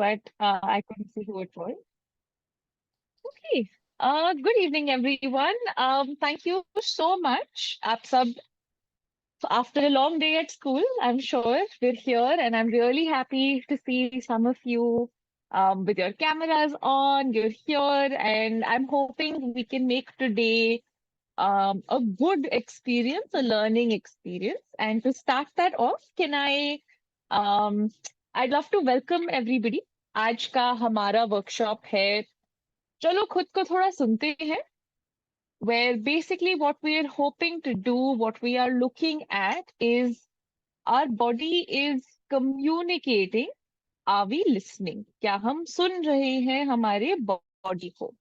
but I couldn't see who it was. Okay. Good evening, everyone. Thank you so much. So after a long day at school, I'm sure we're here, and I'm really happy to see some of you with your cameras on. You're here, and I'm hoping we can make today a good experience, a learning experience. And to start that off, um, I'd love to welcome everybody. आज का हमारा workshop है चलो खुद को थोड़ा सुनते हैं where basically what we are hoping to do, what we are looking at is our body is communicating. Are we listening? क्या हम सुन रहे हैं हमारे body को?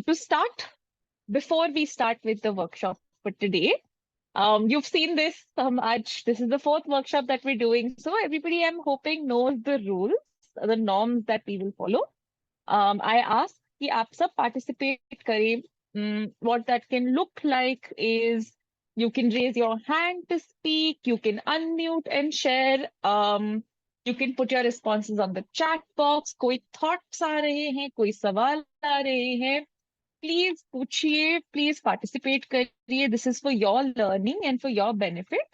To start, before we start with the workshop for today, you've seen this. This is the fourth workshop that we're doing. So everybody, I'm hoping, knows the rules, the norms that we will follow. I ask कि आप सब participate करें. What that can look like is you can raise your hand to speak, you can unmute and share. You can put your responses on the chat box. कोई thoughts आ रहे हैं, कोई सवाल आ रहे हैं, प्लीज पूछिए, प्लीज पार्टिसिपेट करिए. This is for your learning and for your benefit.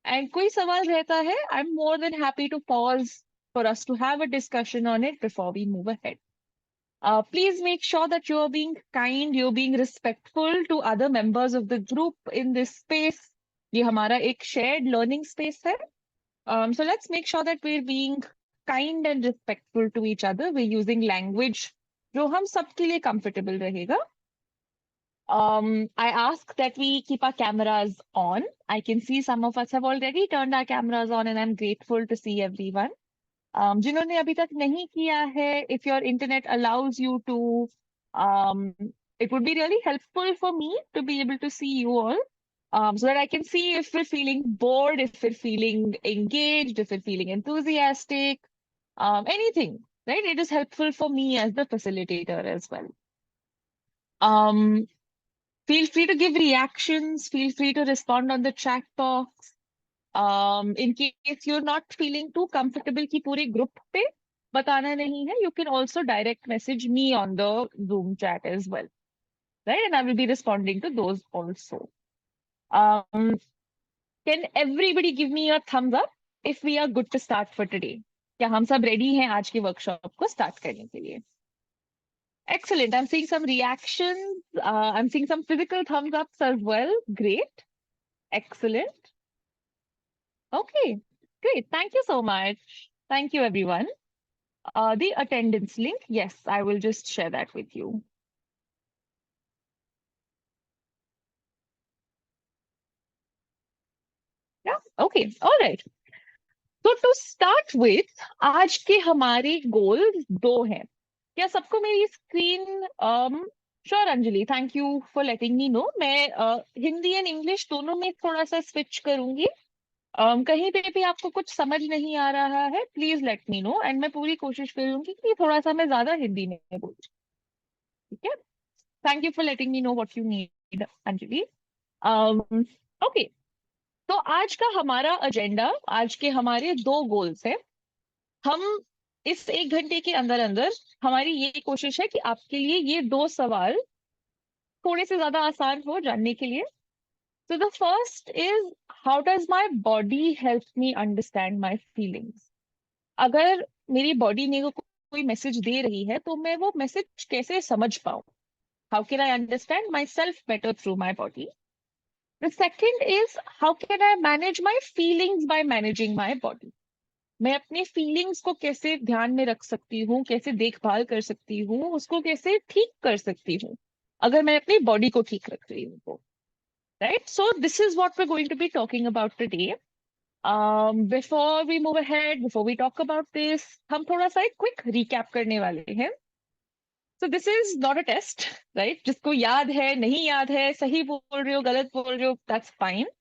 And कोई सवाल रहता है, I am more than happy to pause for us to have a discussion on it before we move ahead. Please make sure that you're being kind, you're being respectful to other members of the group in this space. ये हमारा एक shared learning space है. So let's make sure that we're being kind and respectful to each other. We're using language जो हम सबके लिए comfortable रहेगा. I ask that we keep our cameras on. I can see some of us have already turned our cameras on, and I'm grateful to see everyone. जिन्होंने अभी तक नहीं किया है, if your internet allows you to, it would be really helpful for me to be able to see you all, so that I can see if we're feeling bored, if we're feeling engaged, if we're feeling enthusiastic, anything, right? It is helpful for me as the facilitator as well. Feel free to give reactions, feel free to respond on the chat box. In case you're not feeling too comfortable कि पूरे group पे बताना नहीं है, you can also direct message me on the Zoom chat as well, right? And I will be responding to those also. Can everybody give me a thumbs up if we are good to start for today? क्या हम सब ready हैं आज के workshop को start करने के लिए? Excellent. I'm seeing some reactions. I'm seeing some physical thumbs ups as well. Great. Excellent. Okay, great. Thank you so much. Thank you, everyone. The attendance link, yes, I will just share that with you. Yeah, okay, all right. So to start with, आज के हमारे goals दो हैं. क्या सबको मेरी screen? Sure, Anjali, thank you for letting me know. मैं Hindi and English दोनों में थोड़ा सा switch करूंगी. कहीं पे भी आपको कुछ समझ नहीं आ रहा है, please let me know, and मैं पूरी कोशिश करूंगी कि थोड़ा सा मैं ज्यादा हिंदी में बोलूं. ठीक है. Thank you for letting me know what you need, Anjali. Okay, तो आज का हमारा एजेंडा, आज के हमारे दो गोल्स हैं. हम इस एक घंटे के अंदर अंदर हमारी ये कोशिश है कि आपके लिए ये दो सवाल थोड़े से ज्यादा आसान हो जानने के लिए. So the first is, how does my body help me understand my feelings? अगर मेरी बॉडी मेरे को कोई मैसेज दे रही है तो मैं वो मैसेज कैसे समझ पाऊं? How can I understand myself better through my body? The second is, how can I manage my feelings by managing my body? मैं अपने फीलिंग्स को कैसे ध्यान में रख सकती हूँ, कैसे देखभाल कर सकती हूँ, उसको कैसे ठीक कर सकती हूँ अगर मैं अपनी बॉडी को ठीक रख रही हूँ तो. Right? So this is what we're going to be talking about today. Before we move ahead, before we talk about this, हम थोड़ा सा एक quick recap करने वाले हैं. So this is not a test, right? जिसको याद है, नहीं याद है, सही बोल रहे हो, गलत बोल रहे हो, that's fine.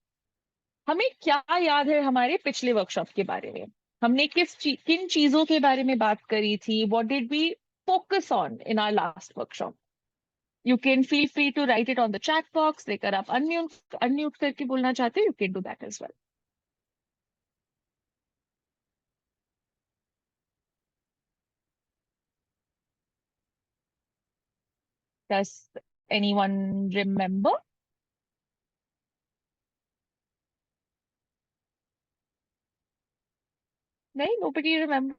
हमें क्या याद है हमारे पिछले वर्कशॉप के बारे में? हमने किन चीजों के बारे में बात करी थी? What did we focus on in our last workshop? You can feel free to write it on the chat box. लेकर आप unmute करके बोलना चाहते हो, you can do that as well. Does anyone remember? No, nobody remember.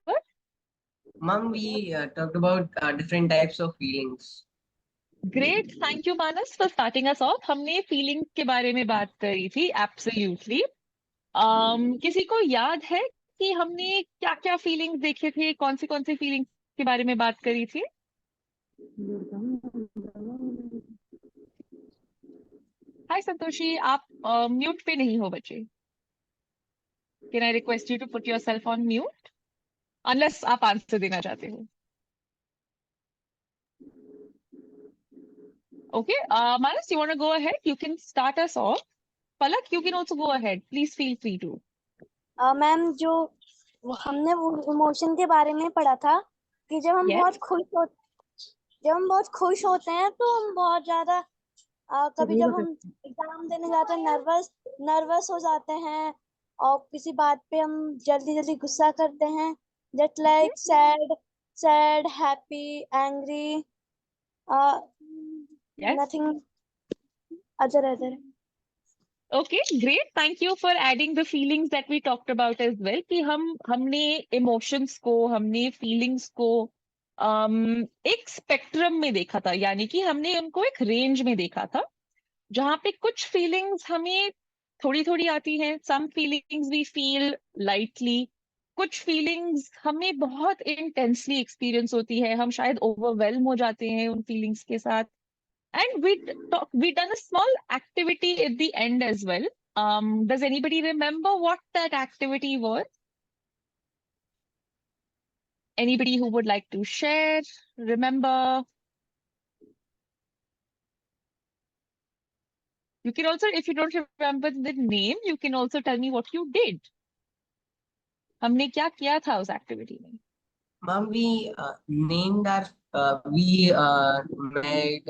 Mom, we talked about different types of feelings. Great, thank you Manas for starting us off. हमने feelings के बारे में बात करी थी, absolutely. किसी को याद है कि हमने क्या क्या feelings देखे थे, कौन सी feelings के बारे में बात करी थी? हाय संतोषी, आप म्यूट पे नहीं हो बच्चे. Can I request you to put yourself on mute? Unless आप आंसर देना चाहते हो. Okay, Manas, you want to go ahead? You can start us off. Palak, you can also go ahead. Please feel free to. Ma'am जो हमने वो emotion के बारे में पढ़ा था कि Yes. जब हम बहुत खुश होते हैं तो हम बहुत ज्यादा कभी जब हम एग्जाम देने जाते हैं नर्वस हो जाते हैं और किसी बात पे हम जल्दी जल्दी गुस्सा करते हैं just like sad happy angry Yes. Nothing other Okay, great. Thank you for adding the feelings that we talked about as well. कि हमने emotions को, हमने feelings को एक spectrum में देखा था, यानी कि हमने उनको एक range में देखा था, जहाँ पे कुछ feelings हमें थोड़ी थोड़ी आती हैं. Some feelings we feel lightly. कुछ feelings हमें बहुत intensely experience होती है, हम शायद overwhelm हो जाते हैं उन feelings के साथ. And we done a small activity at the end as well. Does anybody remember what that activity was? Anybody who would like to share? Remember? You can also, if you don't remember the name, you can also tell me what you did. हमने क्या किया था उस activity में? Mom, we named our made,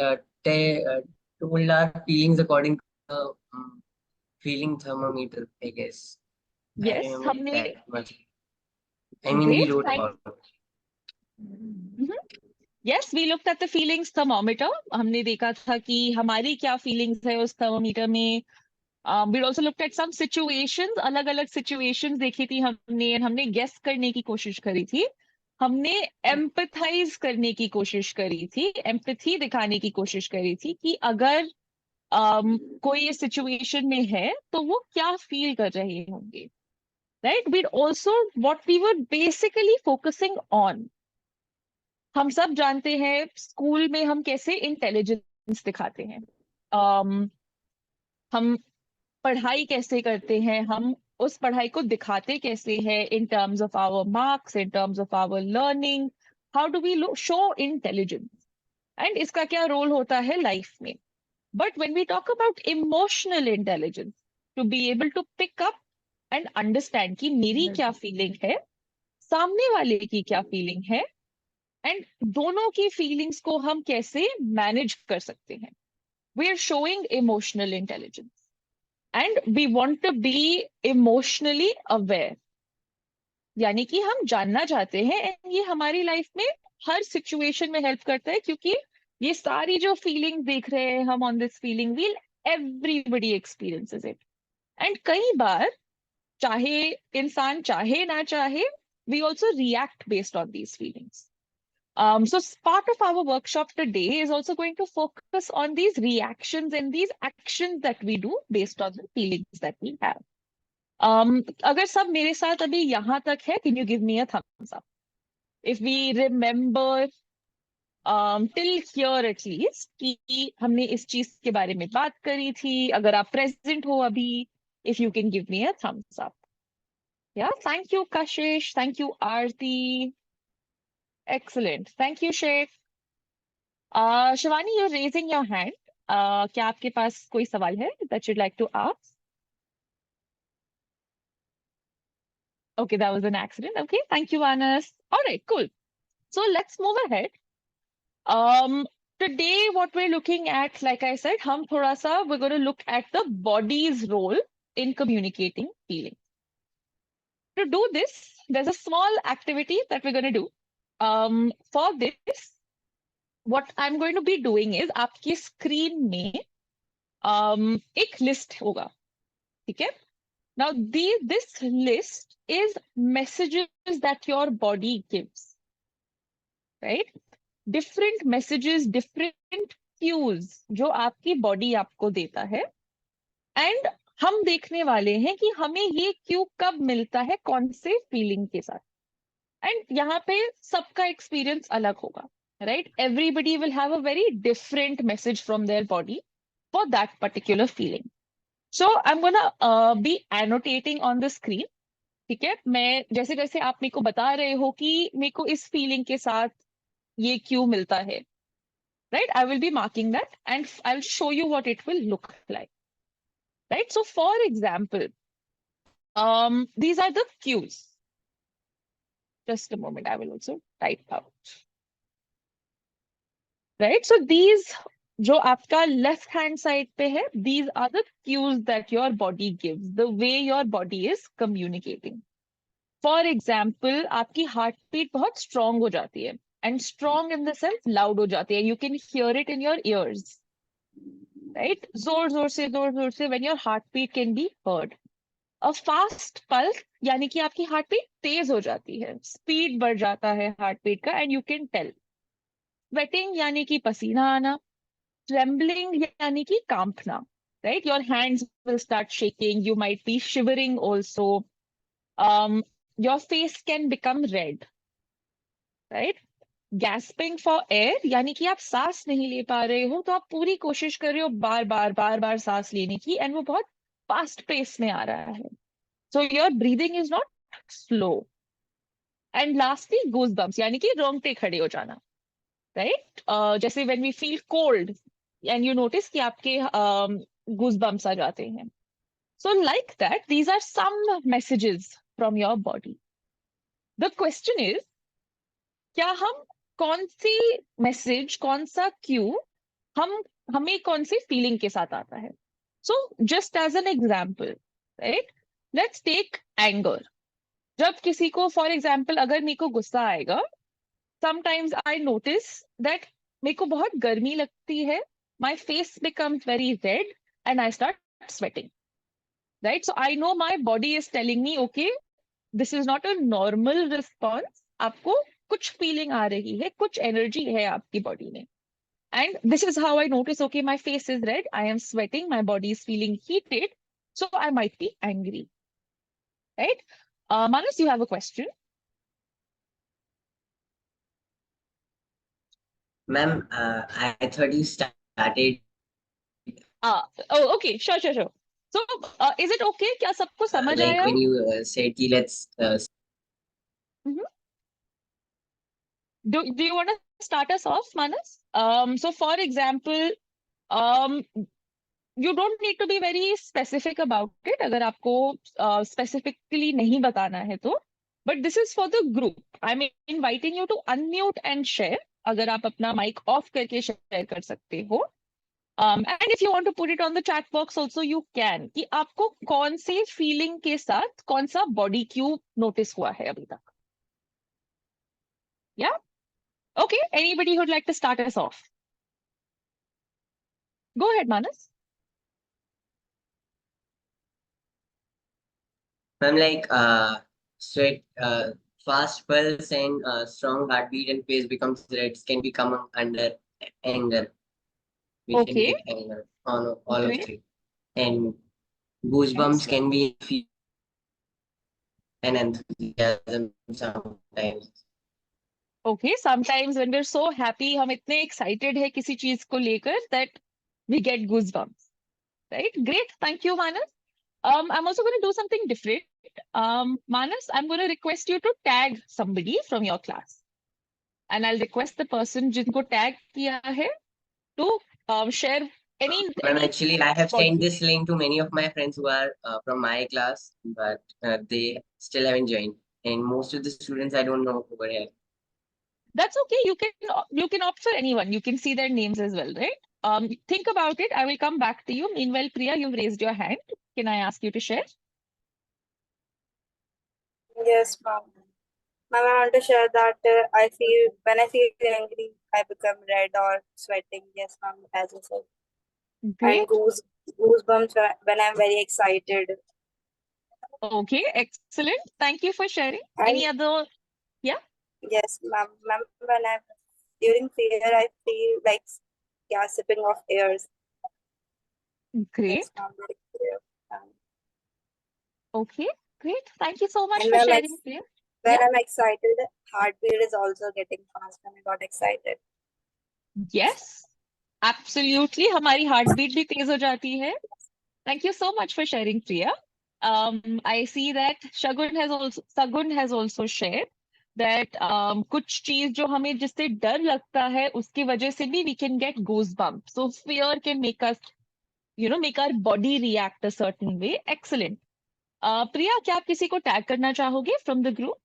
told our feelings according to the feeling thermometer, I guess. I Yes, remember हमने. that much. I mean, we Great. wrote Thank. about it. Mhm. Yes, we looked at the feelings thermometer. हमने देखा था कि हमारी क्या feelings है उस thermometer में. We also looked at some situations, अलग-अलग situations देखी थी हमने, and हमने guess करने की कोशिश करी थी. हमने empathize करने की कोशिश करी थी, empathy दिखाने की कोशिश करी थी कि अगर कोई इस situation में है, तो वो क्या feel कर रहे होंगे. Right? We'd also, what we were basically focusing on. हम सब जानते हैं स्कूल में हम कैसे इंटेलिजेंस दिखाते हैं. हम पढ़ाई कैसे करते हैं, हम उस पढ़ाई को दिखाते कैसे हैं in terms of our marks, in terms of our learning. How do we show intelligence? And इसका क्या रोल होता है लाइफ में. But when we talk about emotional intelligence, to be able to pick up and understand कि मेरी क्या feeling है, सामने वाले की क्या फीलिंग है, एंड दोनों की फीलिंग्स को हम कैसे मैनेज कर सकते हैं. We are showing emotional intelligence. And we want to be emotionally aware. यानी कि हम जानना चाहते हैं, and ये हमारी लाइफ में हर सिचुएशन में हेल्प करता है, क्योंकि ये सारी जो फीलिंग देख रहे हैं हम on this feeling wheel, everybody experiences it. And कई बार चाहे इंसान चाहे ना चाहे, we also react based on these feelings. So part of our workshop today is also going to focus on these reactions and these actions that we do based on the feelings that we have. अगर सब मेरे साथ अभी यहाँ तक है, can you give me a thumbs up? If we remember till here at least कि हमने इस चीज के बारे में बात करी थी, अगर आप present हो अभी, if you can give me a thumbs up. Yeah, thank you Kashish, thank you Aarti. Excellent, thank you Sheikh. Shivani, you're raising your hand. क्या आपके पास कोई सवाल है that you'd like to ask? Okay, that was an accident. Okay, thank you, Anas. All right, cool. So let's move ahead. Today, what we're looking at, like I said, we're going to look at the body's role in communicating feelings. To do this, there's a small activity that we're going to do. For this, what I'm going to be doing is आपकी screen में एक list होगा, ठीक है? Now this list is messages that your body gives, right? Different messages, different cues जो आपकी body आपको देता है, and हम देखने वाले हैं कि हमें ये क्यू कब मिलता है, कौन से फीलिंग के साथ. एंड यहाँ पे सबका एक्सपीरियंस अलग होगा, right? Everybody will have a very different message from their body for that particular feeling. So I'm gonna be annotating on the screen. ठीक है, मैं जैसे जैसे आप मेरे को बता रहे हो कि मेरे को इस फीलिंग के साथ ये क्यू मिलता है, right? I will be marking that and I'll show you what it will look like, right? So for example, these are the cues. Just a moment, I will also type out. Right, so these जो आपका left hand side पे है, these are the cues that your body gives, the way your body is communicating. For example, आपकी heart beat बहुत strong हो जाती है, and strong in the sense loud हो जाती है. You can hear it in your ears, right? जोर जोर से when your heartbeat can be heard. A fast pulse यानी कि आपकी heartbeat तेज हो जाती है, speed बढ़ जाता है heartbeat का, and you can tell. Sweating यानी कि पसीना आना, trembling yani ki kampna, right? Your hands will start shaking, you might be shivering also. Your face can become red, right? Gasping for air यानी कि आप सांस नहीं ले पा रहे हो, तो आप पूरी कोशिश कर रहे हो बार बार सांस लेने की, and वो बहुत fast pace में आ रहा है. So your breathing is not slow. And lastly, goosebumps यानी कि रोंगटे खड़े हो जाना, right? जैसे when we feel cold and you notice कि आपके goosebumps आ जाते हैं. So like that, these are some messages from your body. The question is, क्या हम कौन सी मैसेज, कौन सा क्यू हमें कौन सी फीलिंग के साथ आता है? So just as an example, right? Let's take anger. जब किसी को, for example, अगर मेरे को गुस्सा आएगा, sometimes I notice that मेरे को बहुत गर्मी लगती है, my face becomes very red and I start sweating, right? So I know my body is telling me, okay, this is not a normal response. आपको कुछ feeling आ रही है, कुछ energy है आपकी body में. And this is how I notice, okay, my face is red, I am sweating, my body is feeling heated, so I might be angry, right? Manas, you have a question? Ma'am, I thought you started Oh, okay, sure. So, is it okay? क्या सबको समझ like आया? when you said ki let's Mhm. Do you want to start us off, Manas? So for example, um, you don't need to be very specific about it. अगर आपको specifically नहीं बताना है तो, but this is for the group. I'm inviting you to unmute and share. अगर आप अपना mic off करके share कर सकते हो. And if you want to put it on the chat box also, you can. कि आपको कौन से feeling के साथ कौन सा body cue notice हुआ है अभी तक? Yeah? Okay, anybody who'd like to start us off? Go ahead, Manas. ma'am like sweat fast pulse and strong heartbeat and face becomes red can become under anger. We can Okay, get anger on all of great. three. And Nice. goosebumps can be an enthusiasm sometimes. Okay, sometimes when we're so happy, हम इतने excited है किसी चीज को लेकर that we get goosebumps, right? Great, thank you, Manas. I'm also going to do something different. Manas, I'm going to request you to tag somebody from your class, and I'll request the person जिनको tag किया है to share Ma'am, any actually, I have body sent cue. this link to many of my friends who are from my class, but they still haven't joined. And most of the students I don't know over here. That's okay. You can opt for anyone. You can see their names as well, right? Think about it. I will come back to you. Meanwhile, Priya, you've raised your hand. Can I ask you to share? Yes, ma'am. Ma'am, I want to share that I feel when I feel angry, I become red or sweating. Yes, ma'am, as you said. And Great. goosebumps when I'm very excited. Okay, excellent. Thank you for sharing. And Any other? Yeah, yes, ma'am, when I'm during fear, I feel like sipping of airs. great. Yes, ma'am, very clear. Um, Okay, great. Thank you so much and for sharing, Priya. when Yeah, I'm excited, heartbeat is also getting fast when I got excited. yes, absolutely. हमारी heartbeat भी तेज हो जाती है. Thank you so much for sharing, Priya. I see that Sagun has also shared that कुछ चीज जो हमें जिससे डर लगता है उसकी वजह से भी we can get goosebumps. So fear can make us, make our body react a certain way. Excellent. प्रिया, क्या आप किसी को टैग करना चाहोगे from the group?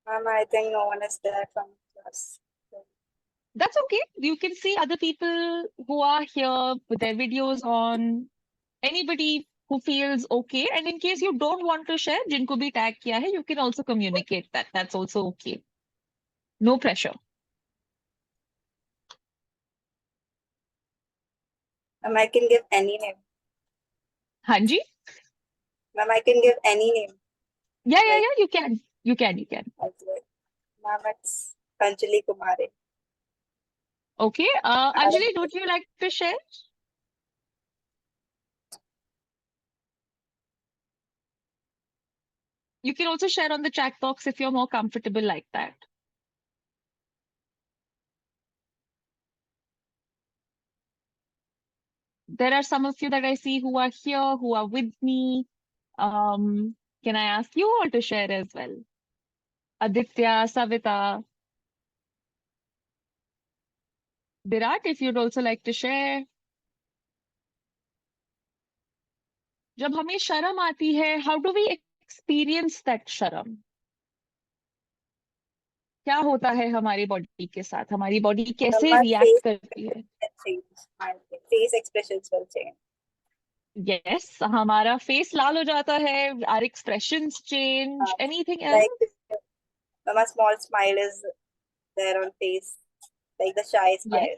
Ma'am, I think no one is there from class. That's okay. You can see other people who are here with their videos on. Anybody who feels okay. And in case you don't want to share, जिनको भी tag किया है, you can also communicate that. That's also okay. No pressure. Ma'am, I can give any name. हाँ जी? Ma'am, I can give any name. Yeah, Like, you can. You can. ma'am, it's Anjali Kumari. Okay. Anjali, don't you like to share? You can also share on the chat box if you're more comfortable like that. There are some of you that I see who are here, who are with me. Can I ask you all to share as well? Aditya, Savita, Virat, if you'd also like to share. जब हमें शर्म आती है, how do we experience that शर्म? क्या होता है हमारी बॉडी के साथ? हमारी बॉडी कैसे My रिएक्ट करती है? my face expressions will change. Yes, हमारा फेस लाल हो जाता है, our expressions change. Anything else? Like a small smile is there on face, like the shy Yes, smile.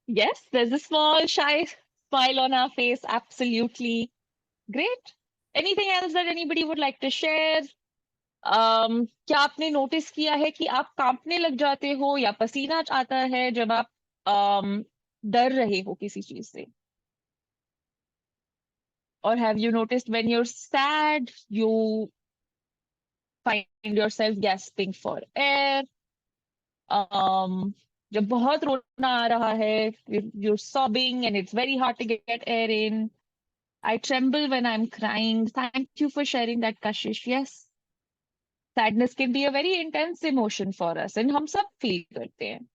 yes, there's a small shy smile on our face. Absolutely. Great. Anything else that anybody would like to share? क्या आपने notice किया है कि आप कांपने लग जाते हो या पसीना आता है जब आप डर रहे हो किसी चीज से? Or have you noticed when you're sad, you find yourself gasping for air? जब बहुत रोना आ रहा है, you're sobbing and it's very hard to get air in. I tremble when I'm crying. Thank you for sharing that, Kashish. Yes, sadness can be a very intense emotion for us, and हम सब feel करते हैं.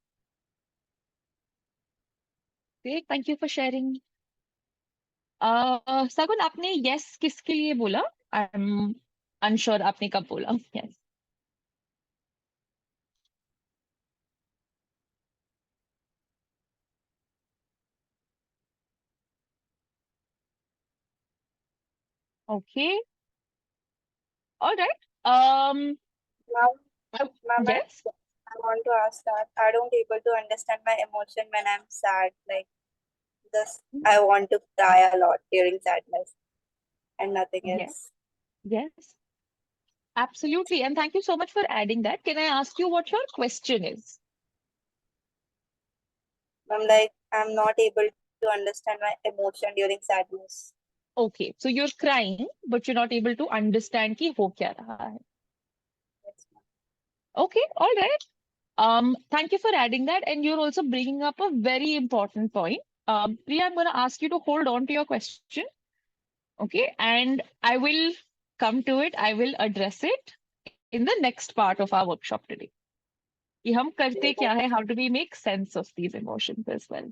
Great, thank you for sharing. सगुन, आपने yes किसके लिए बोला? I'm unsure आपने कब बोला. Yes. Okay. All right. Now, I- ma'am, yes. I want to ask that I don't able to understand my emotion when I'm sad. Like this, I want to cry a lot during sadness and nothing Yes. else. Yes. Absolutely. And thank you so much for adding that. Can I ask you what your question is? I'm not able to understand my emotion during sadness. Okay. So you're crying, but you're not able to understand कि हो क्या रहा है. Yes, ma'am. Okay. All right. Thank you for adding that. And you're also bringing up a very important point. Priya, I'm going to ask you to hold on to your question. Okay. And I will come to it. I will address it in the next part of our workshop today. कि हम करते क्या है, how do we make sense of these emotions as well.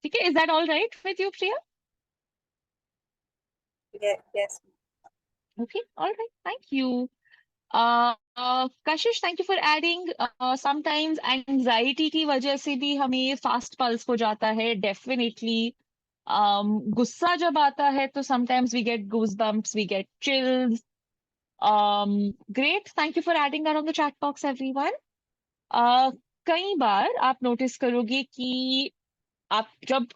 ठीक है, is that all right with you, Priya? Yes. Okay, all right, thank you. Kashish, thank you for adding. Sometimes anxiety की वजह से भी हमें fast pulse हो जाता है, definitely. गुस्सा जब आता है तो sometimes we get goosebumps, we get chills. Great. Thank you for adding that on the chat box, everyone. कई बार आप नोटिस करोगे कि आप जब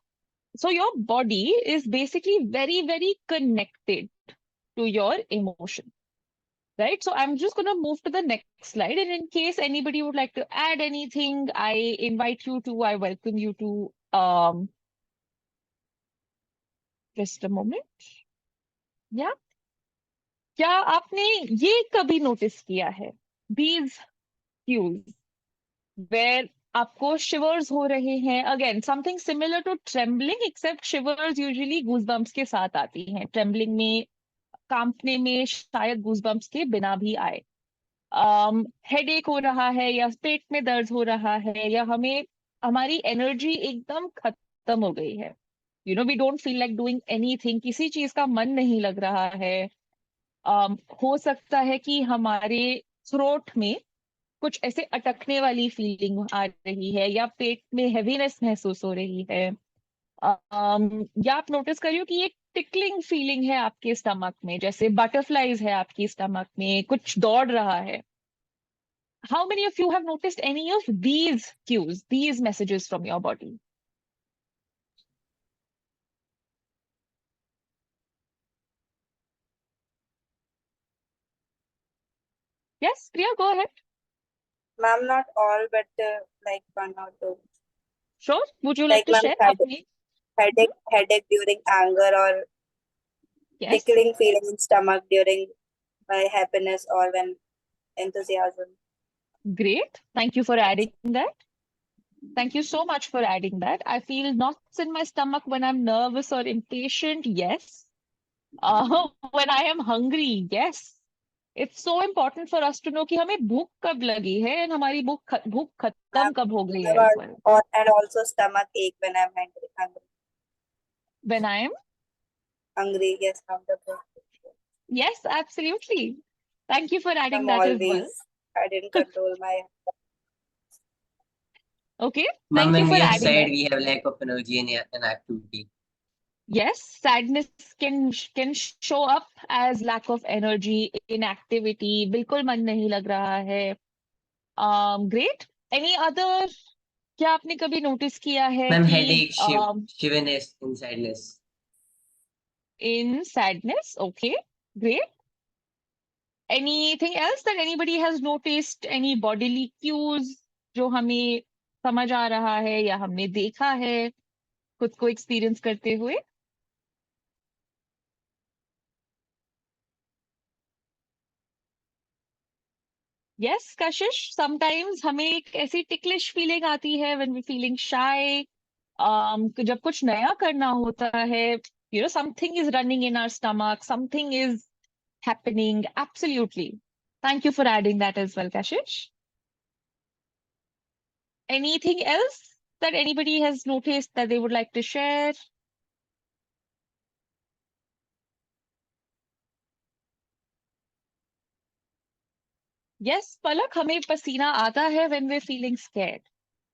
so your body is basically very, very connected to your emotion, right? So I'm just going to move to the next slide. And in case anybody would like to add anything, I invite you to, I welcome you to, just a moment. Yeah. क्या आपने ये कभी notice किया है? These cues where आपको shivers हो रहे हैं. Again, something similar to trembling, except shivers usually goosebumps के साथ आती हैं. Trembling में, कांपने में शायद goosebumps के बिना भी आए. हेडेक हो रहा है या पेट में दर्द हो रहा है या हमें हमारी एनर्जी एकदम खत्म हो गई है. We don't feel like doing anything. किसी चीज का मन नहीं लग रहा है. हो सकता है कि हमारे थ्रोट में कुछ ऐसे अटकने वाली फीलिंग आ रही है या पेट में हैवीनेस महसूस हो रही है. या आप नोटिस करियो कि एक टिकलिंग फीलिंग है आपके स्टमक में, जैसे बटरफ्लाईज है आपकी स्टमक में, कुछ दौड़ रहा है. How many of you have noticed any of these cues, these messages from your body? Yes, Priya, go ahead. Ma'am, not all, but like one or two. Sure. Would you Like like to ma'am, share? headache during anger, or Yes. tickling feeling in stomach during my happiness or when enthusiasm. Great. Thank you for adding that. Thank you so much for adding that. I feel knots in my stomach when I'm nervous or impatient. Yes. When I am hungry. Yes. It's so important for us to know कि हमें भूख कब लगी है and हमारी भूख खत्म कब हो गई है as well. And also stomach ache when I'm hungry. When I am hungry, yes, hungry. Yes, absolutely. Thank you for adding I'm that as well. always, I didn't control my. Okay, Ma'am, thank you when for we are adding sad, that. we have lack of energy and activity. Yes, sadness can show up as lack of energy, inactivity. बिल्कुल मन नहीं लग रहा है. Great. Any other? क्या आपने कभी notice किया है Ma'am, कि headache, shiverness, and sadness. in sadness? Okay, great. Anything else that anybody has noticed? Any bodily cues जो हमें समझ आ रहा है या हमने देखा है खुद को एक्सपीरियंस करते हुए? Yes, Kashish, sometimes हमें एक ऐसी ticklish feeling आती है when we're feeling shy. जब कुछ नया करना होता है, something is running in our stomach, something is happening. Absolutely. Thank you for adding that as well, Kashish. Anything else that anybody has noticed that they would like to share? Yes, Palak, हमें पसीना आता है when we're feeling scared,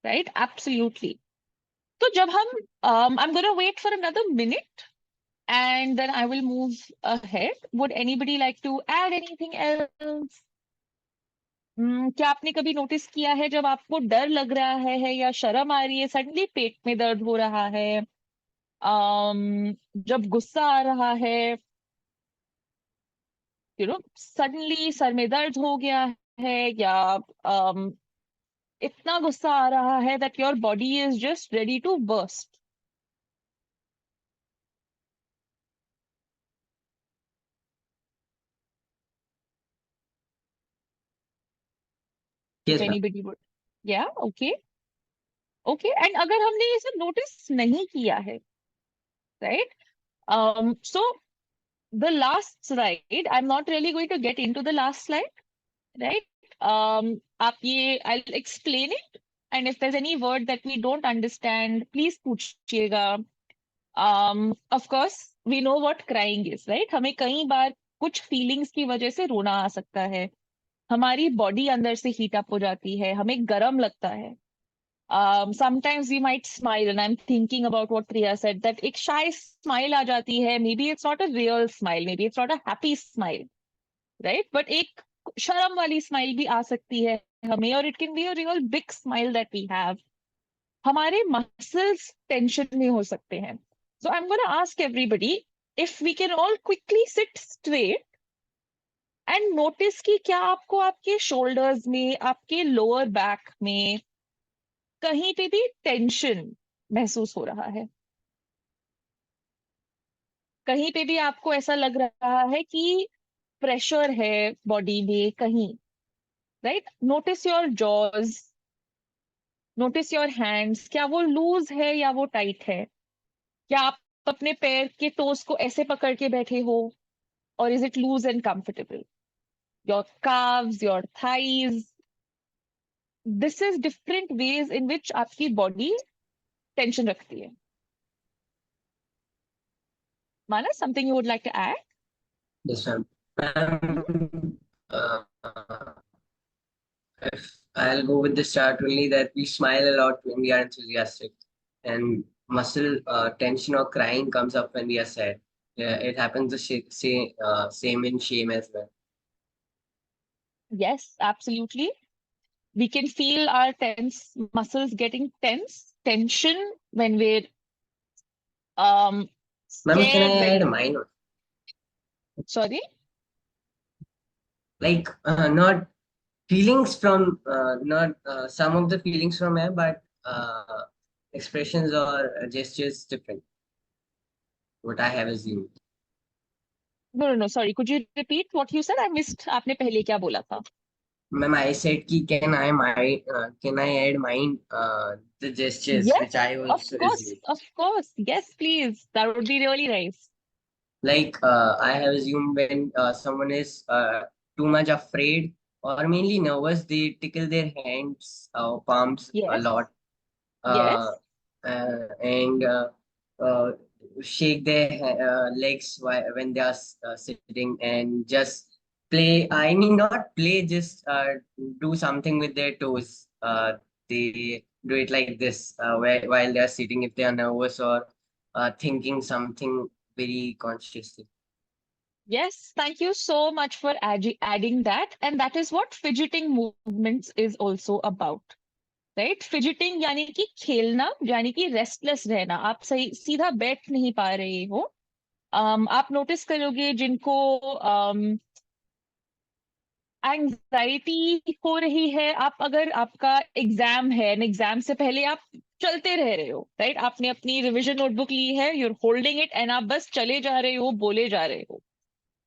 right? Absolutely. तो जब हम, I'm going to wait for another minute and then I will move ahead. Would anybody like to add anything else? क्या आपने कभी नोटिस किया है जब आपको डर लग रहा है या शर्म आ रही है, सडनली पेट में दर्द हो रहा है, जब गुस्सा आ रहा है, सडनली सर में दर्द हो गया है या इतना गुस्सा आ रहा है that your body is just ready to burst? Yes, If ma'am. anybody would. Yeah, okay. Okay, and अगर हमने ये सब नोटिस नहीं किया है, right? So the last slide, I'm not really going to get into the last slide, right? आप ये, I'll explain it, and if there's any word that we don't understand, please पूछिएगा. Of course, we know what crying is, right? हमें कई बार कुछ feelings की वजह से रोना आ सकता है. हमारी बॉडी अंदर से हीट अप हो जाती है, हमें गरम लगता है. Sometimes we might smile, and I'm thinking about what Priya said, that एक shy smile आ जाती है. Maybe it's not a real smile, maybe it's not a happy smile, right? But एक शर्म वाली smile भी आ सकती है हमें, और it can be a real big smile that we have. हमारे muscles tension में हो सकते हैं. So I'm going to ask everybody if we can all quickly sit straight and notice कि क्या आपको आपके shoulders में, आपके lower back में कहीं पे भी टेंशन महसूस हो रहा है. कहीं पे भी आपको ऐसा लग रहा है कि प्रेशर है बॉडी में कहीं, right? Notice your jaws, notice your hands. क्या वो लूज है या वो टाइट है? क्या आप अपने पैर के टोस को ऐसे पकड़ के बैठे हो, और is it loose and comfortable? Your calves, your thighs, this is different ways in which आपकी बॉडी टेंशन रखती है. Manas, something you would like to add? Yes, ma'am. Uh, if I'll go with the start only that we smile a lot when we are enthusiastic, and muscle tension or crying comes up when we are sad. Yeah, it happens the same in shame as well. Yes, absolutely. We can feel our tense muscles getting tension when we're Ma'am, can I scared, add when, mine? sorry. Like not feelings from not some of the feelings from air, but expressions or gestures different. What I have assumed. No, sorry, could you repeat what you said? I missed. आपने पहले क्या बोला था? Ma'am, I said ki can I add mine the gestures Yes, which I of also course, assumed. of course. Yes, please, that would be really nice. Like I have assumed when someone is too much afraid or mainly nervous, they tickle their hands or palms a Yes, lot, uh, yes, and uh, shake their legs when they are sitting and just play. I mean, not play, just do something with their toes. They do it like this while they are sitting if they are nervous or thinking something very consciously. yes. Thank you so much for adding that. And that is what fidgeting movements is also about. Right? Fidgeting यानी कि खेलना, यानी कि restless रहना. आप सही सीधा बैठ नहीं पा रहे हो. आप नोटिस करोगे जिनको एंजाइटी हो रही है, आप अगर आपका एग्जाम है, एग्जाम से पहले आप चलते रह रहे हो, राइट? आपने अपनी रिविजन नोटबुक ली है, you are holding it and आप बस चले जा रहे हो, बोले जा रहे हो,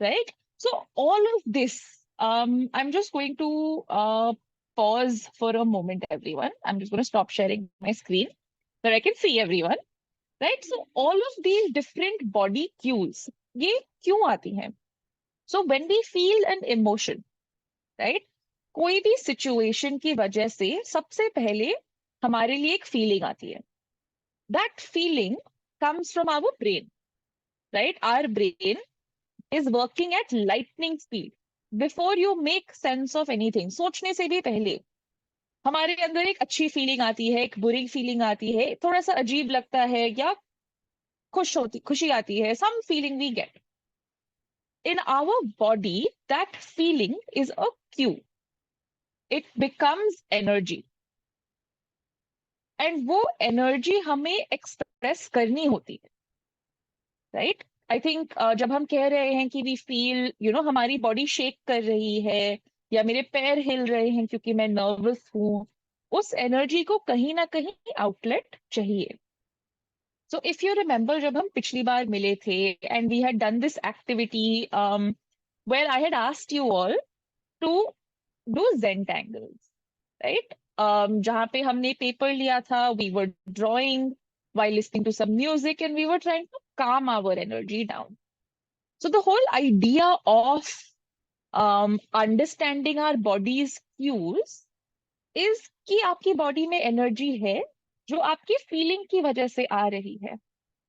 right? So all of this, I am just going to pause for a moment, everyone. I'm just going to stop sharing my screen so I can see everyone, right? So all of these different body cues, ये क्यों आती हैं? So when we feel an emotion, right? कोई भी situation की वजह से सबसे पहले हमारे लिए एक feeling आती है. That feeling comes from our brain, right? Our brain is working at lightning speed. Before you make sense of anything, सोचने से भी पहले हमारे अंदर एक अच्छी फीलिंग आती है, एक बुरी फीलिंग आती है, थोड़ा सा अजीब लगता है, या खुशी आती है. Some feeling we get in our body. That feeling is a cue. It becomes energy, and वो एनर्जी हमें एक्सप्रेस करनी होती है, राइट? आई थिंक जब हम कह रहे हैं कि वी फील, हमारी बॉडी शेक कर रही है, या मेरे पैर हिल रहे हैं क्योंकि मैं नर्वस हूं, उस एनर्जी को कहीं ना कहीं आउटलेट चाहिए. So if you remember, जब हम पिछली बार मिले थे and we had done this activity where I had asked you all to do Zentangles, right? जहाँ पे हमने पेपर लिया था, we were drawing while listening to some music and we were trying to calm our energy down. So the whole idea of understanding our body's cues is कि आपकी body में energy है जो आपकी फीलिंग की वजह से आ रही है.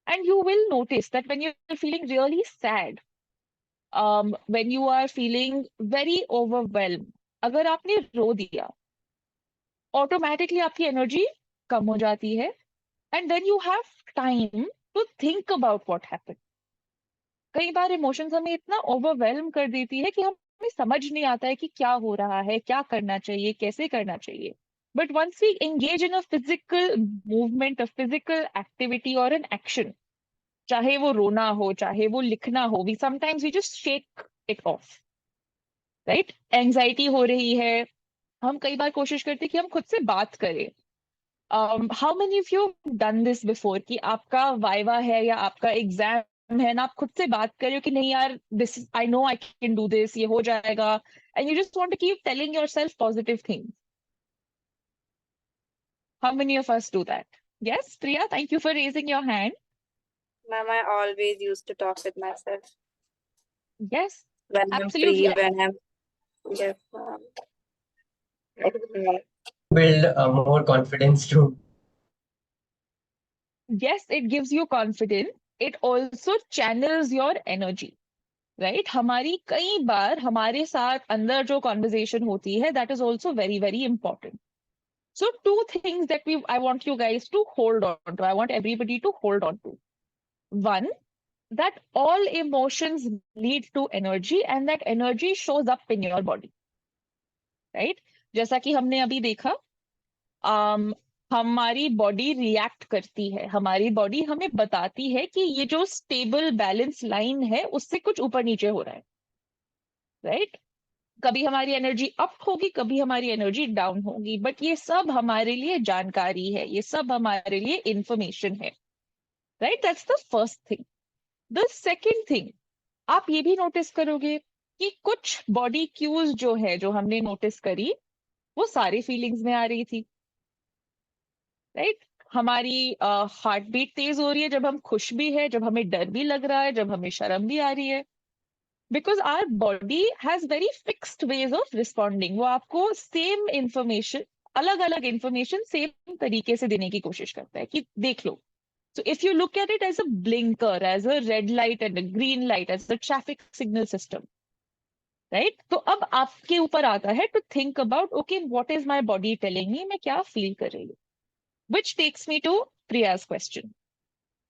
And you will notice that when you're feeling really sad, when you are feeling very overwhelmed, अगर आपने रो दिया, automatically आपकी energy कम हो जाती है, and then you have time to think about what happened. कई बार इमोशंस हमें इतना ओवरवेल्म कर देती है कि हमें समझ नहीं आता है कि क्या हो रहा है, क्या करना चाहिए, कैसे करना चाहिए. But once we engage in a physical movement, a physical activity और एन एक्शन, चाहे वो रोना हो, चाहे वो लिखना हो, we sometimes we just shake it off, right. Anxiety हो रही है, हम कई बार कोशिश करते हैं कि हम खुद से बात करें. How many of you done this before कि आपका वाइवा है या आपका एग्जाम है ना, आप खुद से बात कर रहे हो कि नहीं यार, this I know I can do this, ये हो जाएगा, and you just want to keep telling yourself positive things. How many of us do that? Yes, Priya, thank you for raising your hand. Ma'am, I always used to talk with myself Yes, when I'm free, absolutely. when I'm yes, ma'am. I don't know. Build more confidence too. Yes, it gives you confidence. It also channels your energy. Right. हमारी कई बार हमारे साथ अंदर जो conversation होती है, that is also very very important. So two things that we I want you guys to hold on to, I want everybody to hold on to. One, that all emotions lead to energy and that energy shows up in your body, right? जैसा कि हमने अभी देखा, um, हमारी body react करती है, हमारी body हमें बताती है कि ये जो स्टेबल बैलेंस लाइन है उससे कुछ ऊपर नीचे हो रहा है, राइट. कभी हमारी एनर्जी अप होगी, कभी हमारी एनर्जी डाउन होगी, बट ये सब हमारे लिए जानकारी है, ये सब हमारे लिए इंफॉर्मेशन है, right. That's the first thing. The second thing, आप ये भी नोटिस करोगे कि कुछ बॉडी क्यूज जो है, जो हमने नोटिस करी, वो सारी फीलिंग्स में आ रही थी, राइट. हमारी हार्ट बीट तेज हो रही है जब हम खुश भी है, जब हमें डर भी लग रहा है, जब हमें शर्म भी आ रही है. Because our body has very fixed ways of responding. वो आपको सेम इंफॉर्मेशन, अलग अलग इंफॉर्मेशन सेम तरीके से देने की कोशिश करता है कि देख लो. So if you look at it as a blinker, as a red light and a green light, as a traffic signal system, right? तो अब आपके ऊपर आता है to think about, okay, what is my body telling me? मैं क्या feel कर रही हूँ? Which takes me to Priya's question.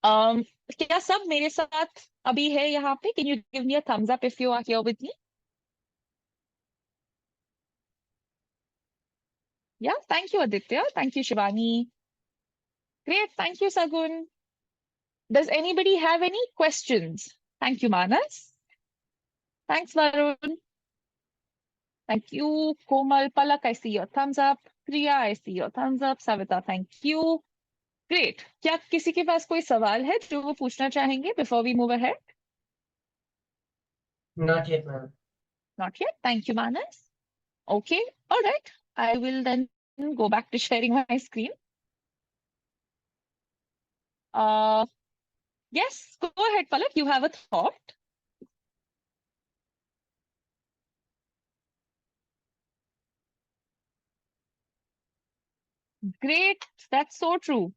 क्या सब मेरे साथ अभी है यहाँ पे? Can you give me a thumbs up if you are here with me? Yeah, thank you, Aditya. Thank you, Shivani. Great, thank you, Sagun. Does anybody have any questions? Thank you, Manas. Thanks, Varun. Thank you, Komal. Palak, I see your thumbs up. Priya, I see your thumbs up. Savita, thank you. Great. क्या किसी के पास कोई सवाल है जो वो पूछना चाहेंगे before we move ahead? Not yet, ma'am. Not yet. Thank you, Manas. Okay. All right. I will then go back to sharing my screen. Yes, go ahead, Palak. You have a thought. Great. That's so true.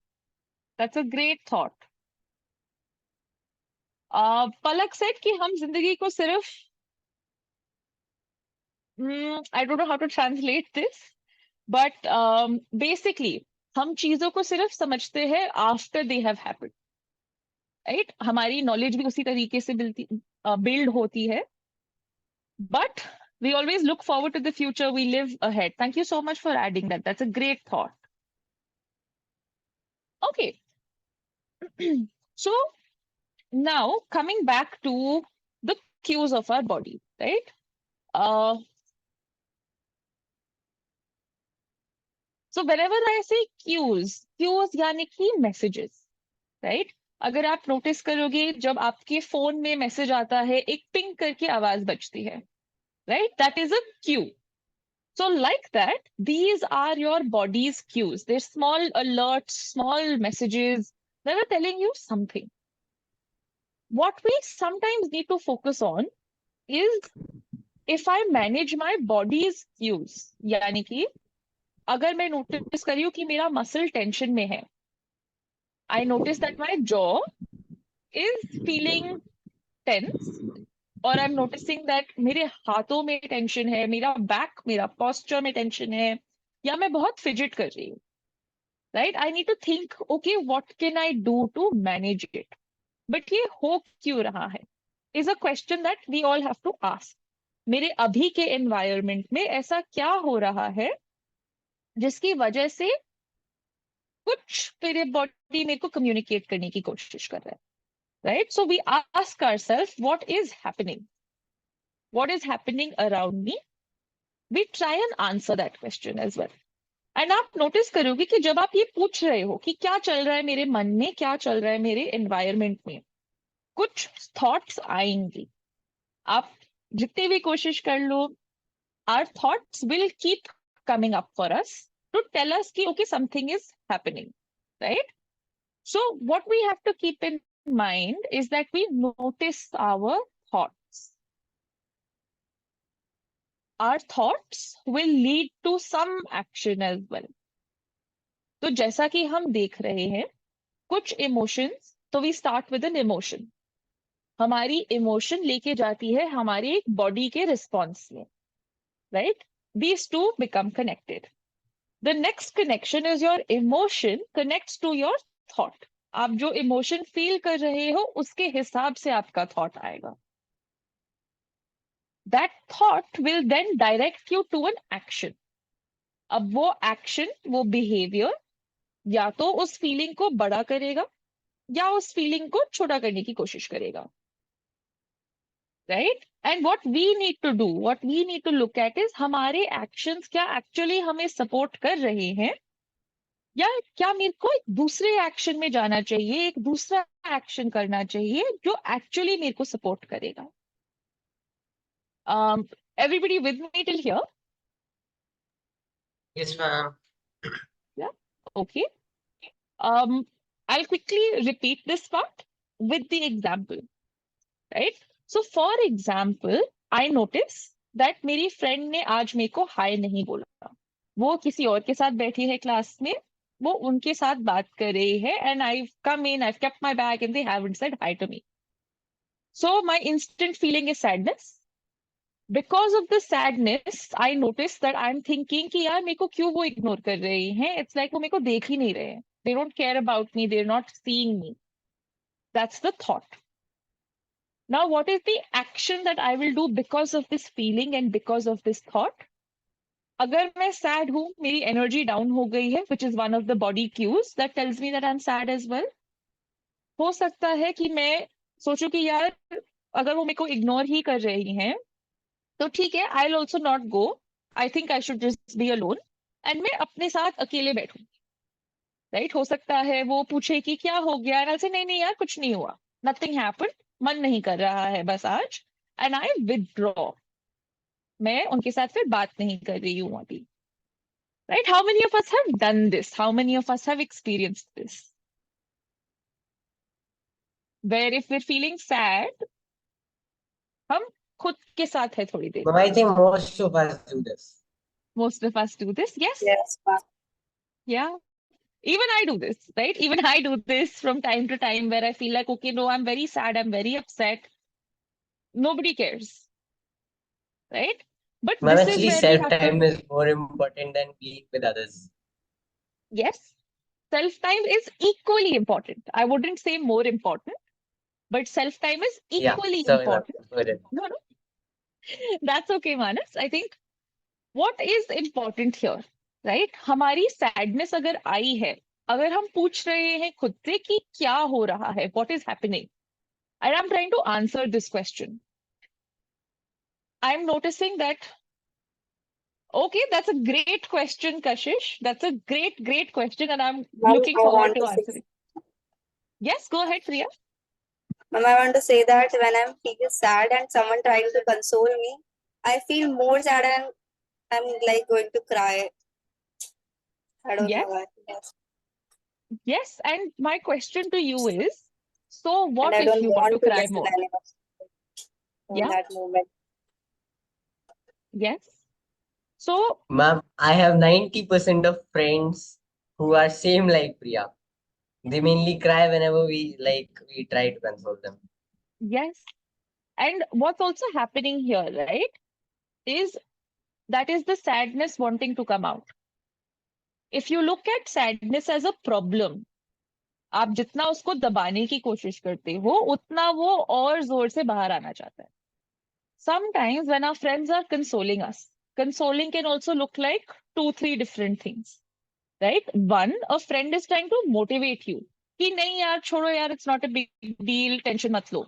That's a great thought. Palak said कि हम जिंदगी को सिर्फ I don't know how to translate this, but basically हम चीजों को सिर्फ समझते हैं after they have happened, right? हमारी knowledge भी उसी तरीके से build होती है, but we always look forward to the future. We live ahead. Thank you so much for adding that. That's a great thought. Okay. So now coming back to the cues of our body, right? So whenever I say cues यानी कि messages, right? अगर आप notice करोगे, जब आपके phone में message आता है, एक पिंग करके आवाज बजती है, right? That is a cue. So like that, these are your body's cues. They're small alerts, small messages that are telling you something. What we sometimes need to focus on is if I manage my body's cues, यानी कि अगर मैं notice करी हूँ कि मेरा muscle tension में है, I notice that my jaw is feeling tense, और आई एम नोटिसिंग दैट मेरे हाथों में टेंशन है, मेरा बैक, मेरा पोस्चर में टेंशन है, या मैं बहुत फिजिट कर रही हूँ, right? I need to think, okay, what can I do to manage it? But ये हो क्यों रहा है? Is a question that we all have to ask. मेरे अभी के environment में ऐसा क्या हो रहा है जिसकी वजह से कुछ मेरे बॉडी मेरे को कम्युनिकेट करने की कोशिश कर रहा है, right? So we ask ourselves, what is happening? What is happening around me? We try and answer that question as well. And आप नोटिस करोगे कि जब आप ये पूछ रहे हो कि क्या चल रहा है मेरे मन में, क्या चल रहा है मेरे एनवायरनमेंट में, कुछ थॉट्स आएंगी. आप जितनी भी कोशिश कर लो, our thoughts will keep coming up for us to tell us कि okay, something is happening, right? So what we have to keep in mind is that we notice our thoughts. Our thoughts will lead to some action as well. तो जैसा कि हम देख रहे हैं, कुछ emotions, तो we start with an emotion. हमारी इमोशन लेके जाती है हमारी बॉडी के रिस्पॉन्स में, right? These two become connected. The next connection is your emotion connects to your thought. आप जो इमोशन फील कर रहे हो उसके हिसाब से आपका थॉट आएगा. That thought will then direct you to an action. अब वो एक्शन, वो बिहेवियर या तो उस फीलिंग को बड़ा करेगा या उस फीलिंग को छोटा करने की कोशिश करेगा, right? And what we need to do, what we need to look at is हमारे एक्शंस क्या एक्चुअली हमें सपोर्ट कर रहे हैं, या क्या मेरे को एक दूसरे एक्शन में जाना चाहिए, एक दूसरा एक्शन करना चाहिए जो एक्चुअली मेरे को सपोर्ट करेगा. Everybody with me till here? Yes, ma'am. या, okay. I'll quickly repeat this part with the example, right? So for example, I notice that मेरी फ्रेंड ने आज मेरे को हाय नहीं बोला. वो किसी और के साथ बैठी है क्लास में, वो उनके साथ बात कर रही है, and I've come in, I've kept my bag and they haven't said hi to me. So my instant feeling is sadness. Because of the sadness, I notice that I'm thinking कि यार मेरे को क्यों वो इग्नोर कर रहे हैं. It's like वो मेरे को देख ही नहीं रहे हैं. They don't care about me, they're not seeing me. That's the thought. Now, what is the action that I will do because of this feeling and because of this thought? अगर मैं sad हूँ, मेरी energy down हो गई है, which is one of the body cues that tells me that I'm sad as well. हो सकता है कि मैं सोचूं कि यार अगर वो मेरे को ignore ही कर रही हैं, तो ठीक है, I'll also not go. I think I should just be alone. And मैं अपने साथ अकेले बैठूं, right? हो सकता है वो पूछे कि क्या हो गया, and I'll say नहीं नहीं यार कुछ नहीं हुआ, nothing happened, मन नहीं कर रहा है बस आज, and I withdraw. मैं उनके साथ फिर बात नहीं कर रही हूँ अभी, right? How many of us have done this? How many of us have experienced this? Where if we're feeling sad, हम खुद के साथ है थोड़ी देर. But I think most of us do this. Most of us do this, yes? Yes, ma'am. Yeah. Even I do this, right? Even I do this from time to time where I feel like, okay, no, I'm very sad, I'm very upset. Nobody cares, right? But Ma'am, this is actually, where we have to, self-time is more important than being with others. yes, self-time is equally important. I wouldn't say more important, but self-time is Yeah, equally sorry, ma'am. important. Go ahead. No, no, that's okay, Manas. I think what is important here, right? हमारी sadness अगर आई है, अगर हम पूछ रहे हैं खुद से कि क्या हो रहा है, what is happening, and I'm trying to answer this question, I'm noticing that, okay, that's a great question, Kashish. That's a great question, and I'm Ma'am, looking I forward want to to say, answering. Yes, go ahead, Priya. ma'am, I want to say that when I'm feeling sad and someone trying to console me, I feel more sad and I'm like going to cry. I don't Yes, know why. Yes. yes. And my question to you is, so And what I if don't you want to want to cry listen more? anyone in Yeah, that moment. yes. So, Ma'am, I have 90% of friends who are same like Priya. They mainly cry whenever we try to console them. yes. And what's also happening here, right, is that is the sadness wanting to come out. If you look at sadness as a problem, आप जितना उसको दबाने की कोशिश करते हो उतना वो और जोर से बाहर आना चाहता है. Sometimes when our friends are consoling us, consoling can also look like two, three different things, right? One, a friend is trying to motivate you कि नहीं यार छोड़ो यार, it's not a big deal, tension मत लो.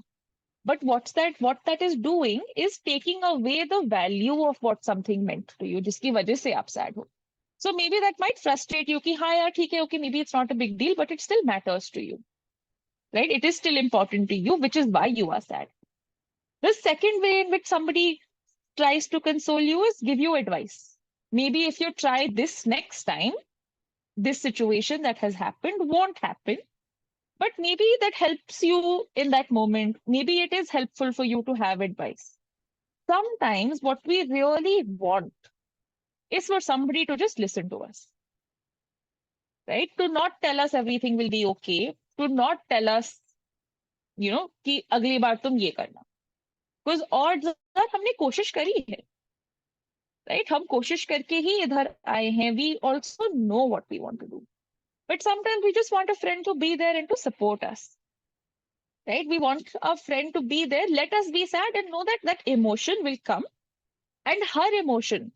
But what that is doing is taking away the value of what something meant to you, जिसकी वजह से आप sad हो. So maybe that might frustrate you कि हाँ यार ठीक है, okay, maybe it's not a big deal, but it still matters to you, right? It is still important to you, which is why you are sad. The second way in which somebody tries to console you is give you advice. Maybe if you try this next time, this situation that has happened won't happen. But maybe that helps you in that moment. Maybe it is helpful for you to have advice. Sometimes what we really want is for somebody to just listen to us, right? To not tell us everything will be okay, to not tell us, कि अगली बार तुम ये करना. Because odds are हमने कोशिश करी है, right? हम कोशिश करके ही इधर आए हैं. We also know what we want to do. But sometimes we just want a friend to be there and to support us. Right? We want a friend to be there, let us be sad and know that that emotion will come. And her emotion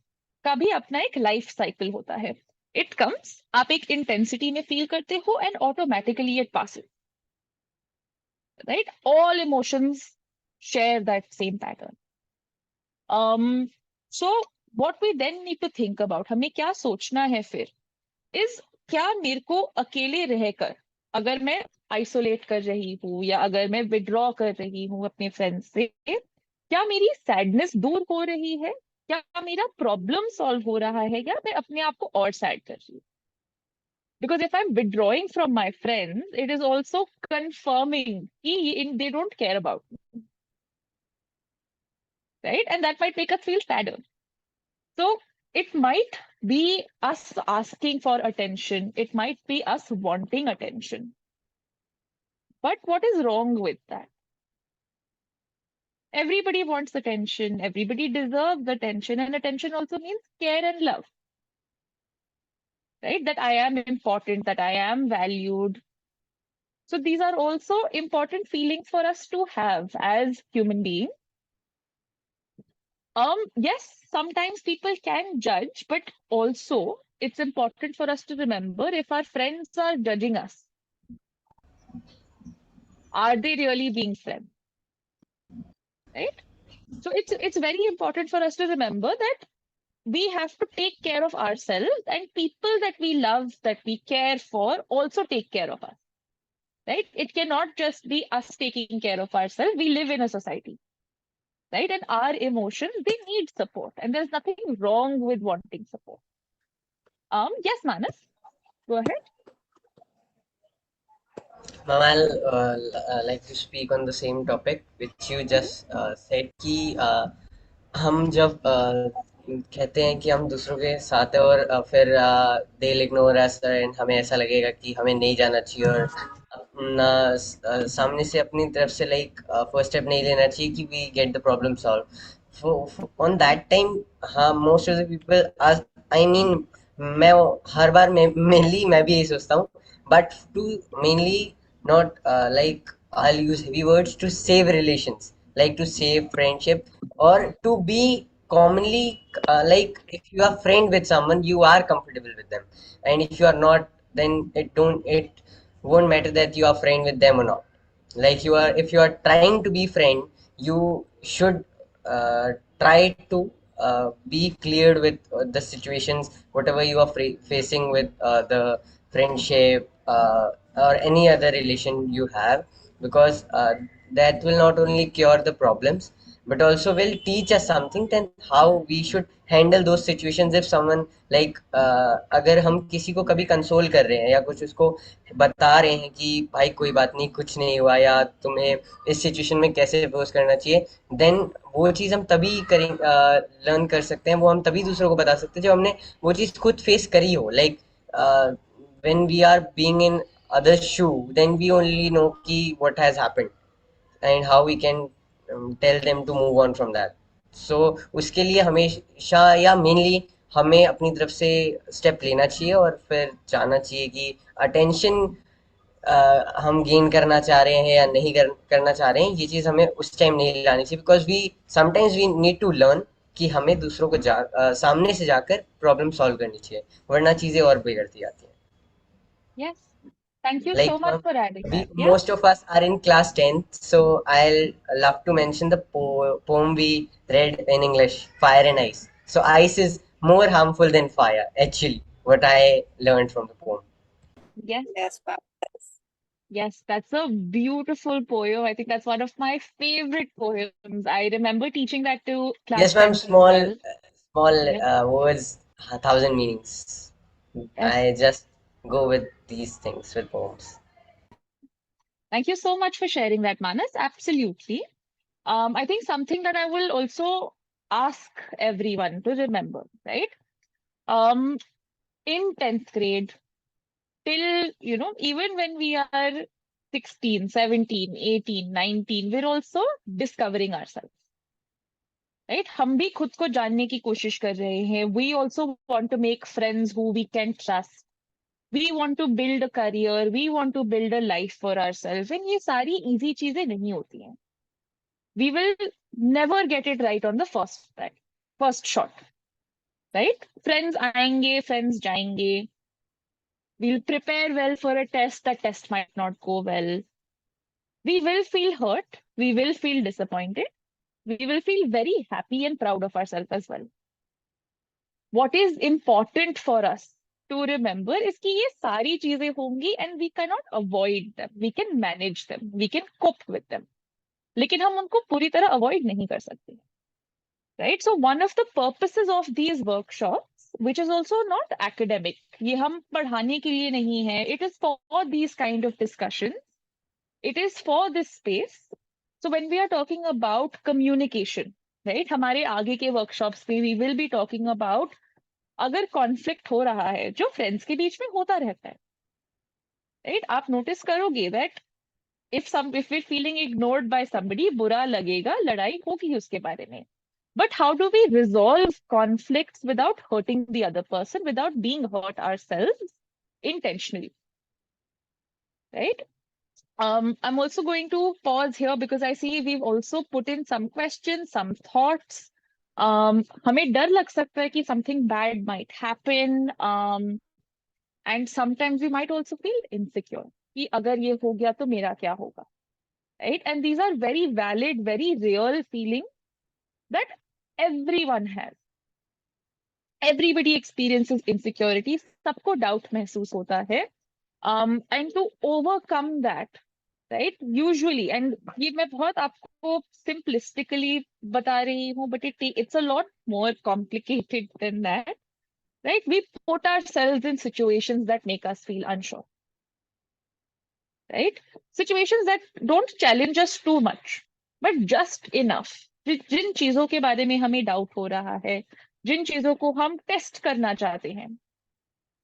का भी अपना एक life cycle होता है. It comes, आप एक intensity में feel करते हो and automatically it passes. Right? All emotions share that same pattern. So what we then need to think about, हमें क्या सोचना है फिर, is क्या मेरे को अकेले रहकर, अगर मैं आइसोलेट कर रही हूँ या अगर मैं विड्रॉ कर रही हूँ अपने फ्रेंड से, क्या मेरी सैडनेस दूर हो रही है, क्या मेरा प्रॉब्लम सॉल्व हो रहा है, या मैं अपने आप को और सैड कर रही हूँ. Because if I'm withdrawing from my friends, it is also confirming कि they don't care about me, right? And that might make us feel sadder. So it might be us asking for attention. It might be us wanting attention. But what is wrong with that? Everybody wants attention. Everybody deserves attention. And attention also means care and love, right? That I am important, that I am valued. So these are also important feelings for us to have as human beings. Yes, sometimes people can judge, but also it's important for us to remember if our friends are judging us, are they really being friends? Right? So it's very important for us to remember that we have to take care of ourselves, and people that we love, that we care for, also take care of us. Right? It cannot just be us taking care of ourselves. We live in a society, right? And our emotions, they need support, and there's nothing wrong with wanting support. Yes, Manas, go ahead. Ma'am, I'll like to speak on the same topic which you just said कि हम जब कहते हैं कि हम दूसरों के साथ हैं और फिर they'll ignore us and हमें ऐसा लगेगा कि हमें नहीं जाना चाहिए और अपना सामने से अपनी तरफ से लाइक फर्स्ट स्टेप नहीं लेना चाहिए कि we get the problem solved. On that time, हाँ, most of the people are, I mean, मैं हर बार mainly मैं भी यही सोचता हूँ, but to mainly not like I'll use heavy words to save relations, like to save friendship, or to be commonly like if you are friend with someone, you are comfortable with them, and if you are not, then it won't matter that you are friend with them or not. Like you are, if you are trying to be friend, you should uh, try to be cleared with the situations whatever you are facing with the friendship or any other relation you have, because that will not only cure the problems but also will teach us something then how we should handle those situations if someone like अगर हम किसी को कभी console कर रहे हैं या कुछ उसको बता रहे हैं कि भाई कोई बात नहीं, कुछ नहीं हुआ, या तुम्हें इस सिचुएशन में कैसे अप्रोच करना चाहिए, देन वो चीज़ हम तभी करें, लर्न कर सकते हैं, वो हम तभी दूसरों को बता सकते हैं जब हमने वो चीज़ खुद फेस करी हो. Like when we are being in others shoe, then we only know ki what has happened and how we can tell them to move on from that. So उसके लिए हमेशा या mainly हमें अपनी तरफ से स्टेप लेना चाहिए और फिर जानना चाहिए कि अटेंशन हम गेन करना चाह रहे हैं या नहीं करना चाह रहे हैं, ये चीज़ हमें उस टाइम नहीं लानी चाहिए, because we sometimes we need to learn कि हमें दूसरों को सामने से जाकर प्रॉब्लम सॉल्व करनी चाहिए, वरना चीज़ें और बिगड़ती जाती हैं। Yes. Thank you so Like much for adding we that. Yeah. most of us are in class 10th, so I'll love to mention the poem we read in English, Fire and Ice. So ice is more harmful than fire, actually, what I learned from the poem. Yes. Yes, wow. Yes, that's a beautiful poem. I think that's one of my favorite poems. I remember teaching that to class Yes, ma'am, 10th as small well. small Yes. words, a thousand meanings. Yes. I just go with these things with poems. Thank you so much for sharing that, Manas. Absolutely. I think something that I will also ask everyone to remember, right? Um, in 10th grade, till, even when we are 16, 17, 18, 19, we're also discovering ourselves, right? हम भी खुद को जानने की कोशिश कर रहे हैं. We also want to make friends who we can trust. We want to build a career. We want to build a life for ourselves. And ये सारी easy चीजें नहीं होती हैं. We will never get it right on the first try, first shot, right? Friends आएंगे, friends जाएंगे. We'll prepare well for a test. That test might not go well. We will feel hurt. We will feel disappointed. We will feel very happy and proud of ourselves as well. What is important for us to remember is कि ये सारी चीजें होंगी and we cannot avoid them. We can manage them. We can cope with them. लेकिन हम उनको पूरी तरह avoid नहीं कर सकते. Right? So one of the purposes of these workshops, which is also not academic, ये हम पढ़ाने के लिए नहीं है. It is for these kind of discussions. It is for this space. So when we are talking about communication, right? हमारे आगे के workshops में we will be talking about अगर conflict हो रहा है जो friends के बीच में होता रहता है, right? आप notice करोगे that if we're feeling ignored by somebody, बुरा लगेगा, लड़ाई होगी उसके बारे में. But how do we resolve conflicts without hurting the other person, without being hurt ourselves intentionally, right? I'm also going to pause here because I see we've also put in some questions, some thoughts. हमें डर लग सकता है कि something bad might happen. And sometimes we might also feel insecure कि अगर ये हो गया तो मेरा क्या होगा, right? And these are very valid, very real feelings that everyone has. Everybody experiences insecurity. सबको doubt महसूस होता है. And to overcome that, right? Usually, and ये मैं बहुत आपको simplistically बता रही हूँ, but it's a lot more complicated than that, right? We put ourselves in situations that make us feel unsure, right? Situations that don't challenge us too much, but just enough. जिन चीजों के बारे में हमें doubt हो रहा है, जिन चीजों को हम टेस्ट करना चाहते हैं,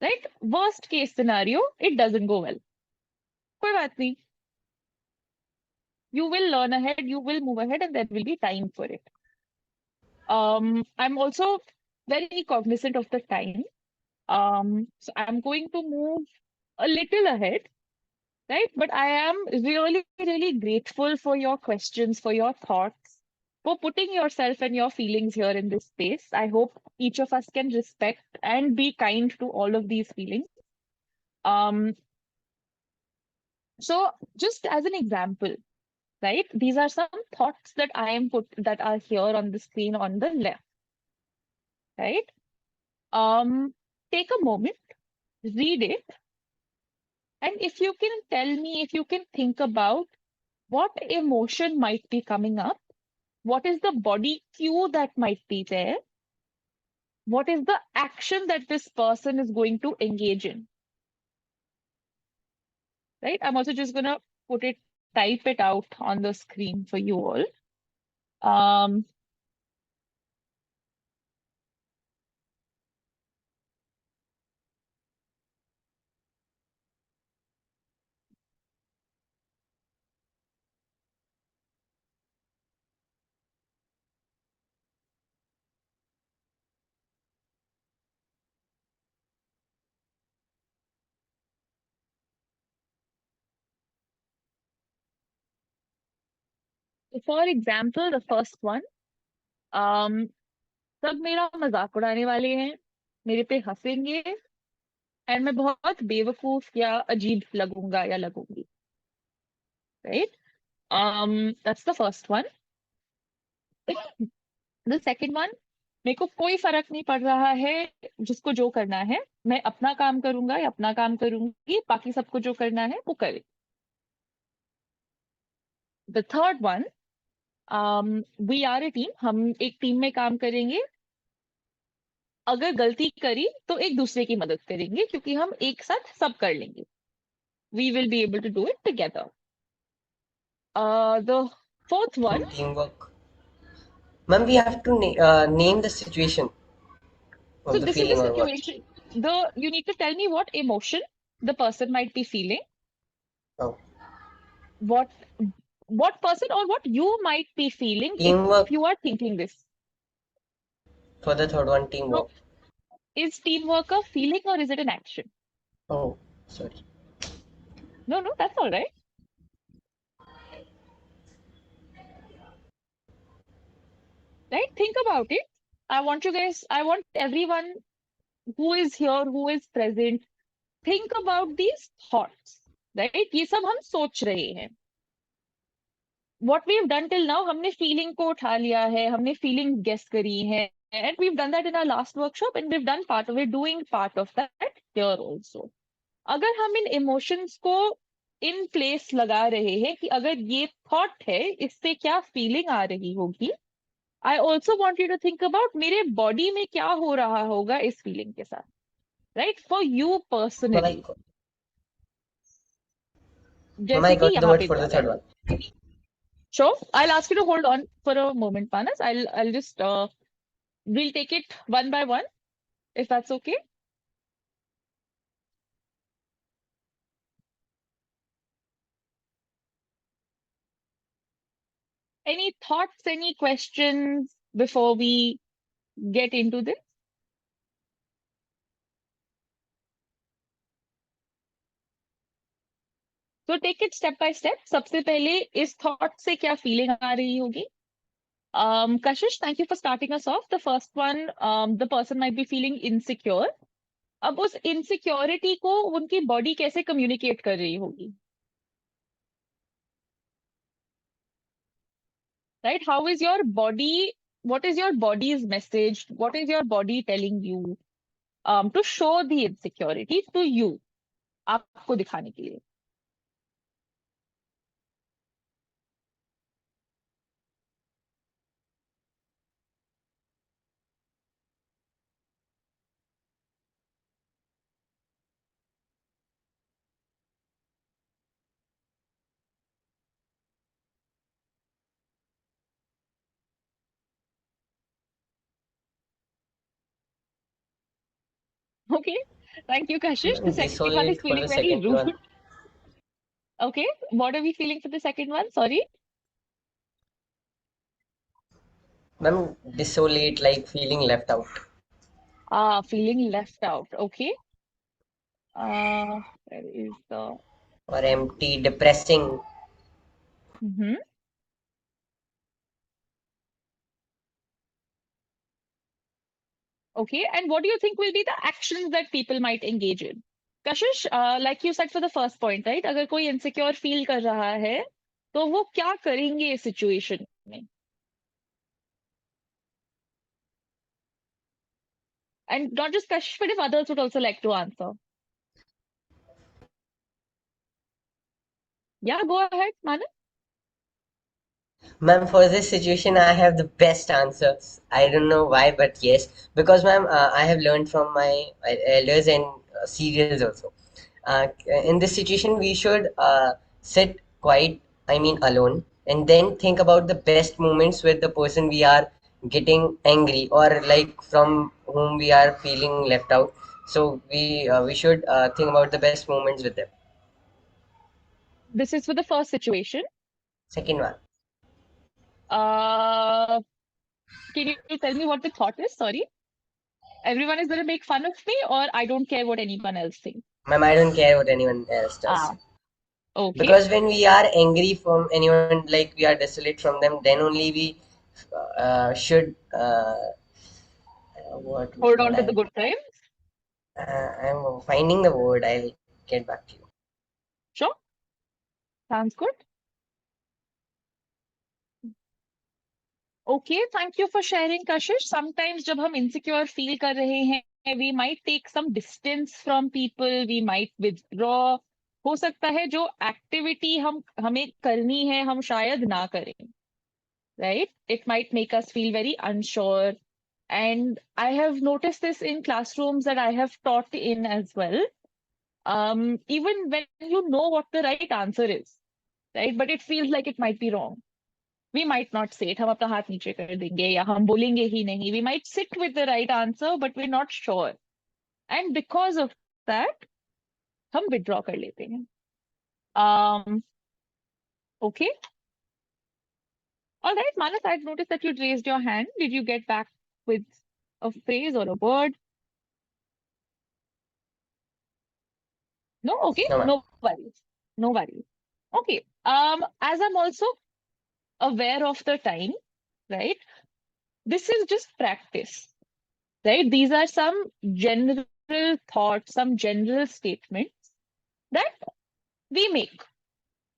right? Worst case scenario, it doesn't go well. कोई बात नहीं. You will learn ahead, you will move ahead, and there will be time for it. I'm also very cognizant of the time. So I'm going to move a little ahead, right? But I am really, really grateful for your questions, for your thoughts, for putting yourself and your feelings here in this space. I hope each of us can respect and be kind to all of these feelings. Um, so just as an example, right? These are some thoughts that I am put that are here on the screen on the left, right? Take a moment, read it, and if you can tell me, if you can think about what emotion might be coming up, what is the body cue that might be there, what is the action that this person is going to engage in, right? I'm also just gonna type it out on the screen for you all. Um, For example, the first one, um, सब मेरा मजाक उड़ाने वाले हैं, मेरे पे हंसेंगे, and मैं बहुत बेवकूफ या अजीब लगूंगा या लगूंगी, right? That's the first one. The second one, मेरे को कोई फर्क नहीं पड़ रहा है, जिसको जो करना है मैं अपना काम करूंगा या अपना काम करूंगी, बाकी सबको जो करना है वो करे. The third one, we are a team, हम एक टीम में काम करेंगे, अगर गलती करी तो एक दूसरे की मदद करेंगे क्योंकि हम एक साथ सब कर लेंगे. We will be able to do it together. The fourth one, Teamwork. Ma'am, we have to name the situation so of the this is the feeling or what? situation. You need to tell me what emotion the person might be feeling, Oh, what person or what you might be feeling if teamwork you are thinking this. for the third one, So teamwork. is teamwork a feeling or is it an action? Oh, sorry. No, that's all right. Right? Think about it. I want everyone who is here, who is present, think about these thoughts, right? ये सब हम सोच रहे हैं. What we've done till now, हमने feeling को उठा लिया है, हमने feeling guess करी है, and we've done that in our last workshop, and we've done part of it, doing part of that here also. अगर हम इन emotions को in place लगा रहे हैं कि अगर ये thought है, इससे क्या feeling आ रही होगी, I also want you to think about मेरे body में क्या हो रहा होगा इस feeling के साथ, right? For you Ma'am, personally. Ma'am, जैसे I कि got the यहाँ word पे for दिया the हुआ third है. one. Sure, I'll ask you to hold on for a moment, Panas. I'll just we'll take it one by one, if that's okay. Any thoughts, any questions before we get into this? So take it step by step. सबसे पहले इस thought से क्या feeling आ रही होगी? Kashish, thank you for starting us off. The first one, the person might be feeling insecure. अब उस insecurity को उनकी body कैसे communicate कर रही होगी? Right? How is your body? What is your body's message? What is your body telling you to show the insecurity to you? आपको दिखाने के लिए. Okay. Thank you, Kashish. The second one is Desolate for feeling the very second one. rude. Okay. What are we feeling for the second one? Sorry. Ma'am, desolate, like feeling left out. Feeling left out. Okay. Where is the. Or empty, depressing. Mhm. Okay. And what do you think will be the actions that people might engage in? Kashish, like you said for the first point, right? अगर कोई insecure feel कर रहा है, तो वो क्या करेंगे इस situation में? And not just Kashish, but if others would also like to answer. Yeah, go ahead, Manan. Ma'am, for this situation, I have the best answers. I don't know why, but yes, because ma'am, I have learned from my elders and seniors also. In this situation, we should sit quiet, I mean alone, and then think about the best moments with the person we are getting angry or like from whom we are feeling left out. So we should think about the best moments with them. This is for the first situation. Second one. Uh, can you tell me what the thought is? Sorry. Everyone is going to make fun of me, or I don't care what anyone else thinks. Ma'am, I don't care what anyone else does. Ah, Okay. Because when we are angry from anyone, like we are desolate from them, then only we should what Hold on word to the good times. I'm finding the word. I'll get back to you. Sure. Sounds good. Okay, thank you for sharing, Kashish. Sometimes जब हम insecure feel कर रहे हैं, we might take some distance from people, we might withdraw. हो सकता है जो activity हमें करनी है, हम शायद ना करें, right? It might make us feel very unsure. And I have noticed this in classrooms that I have taught in as well. Even when you know what the right answer is, right? But it feels like it might be wrong. We might not say it, हम अपना हाथ नीचे कर देंगे या हम बोलेंगे ही नहीं. We might sit with the right answer, but we're not sure. And because of that, हम withdraw कर लेते हैं. Okay. All right, Manas, I've noticed that you raised your hand. Did you get back with a phrase or a word? No? Okay. No, ma'am. No worries. No worries. Okay. As I'm also aware of the time, right? This is just practice, right? These are some general thoughts, some general statements that we make.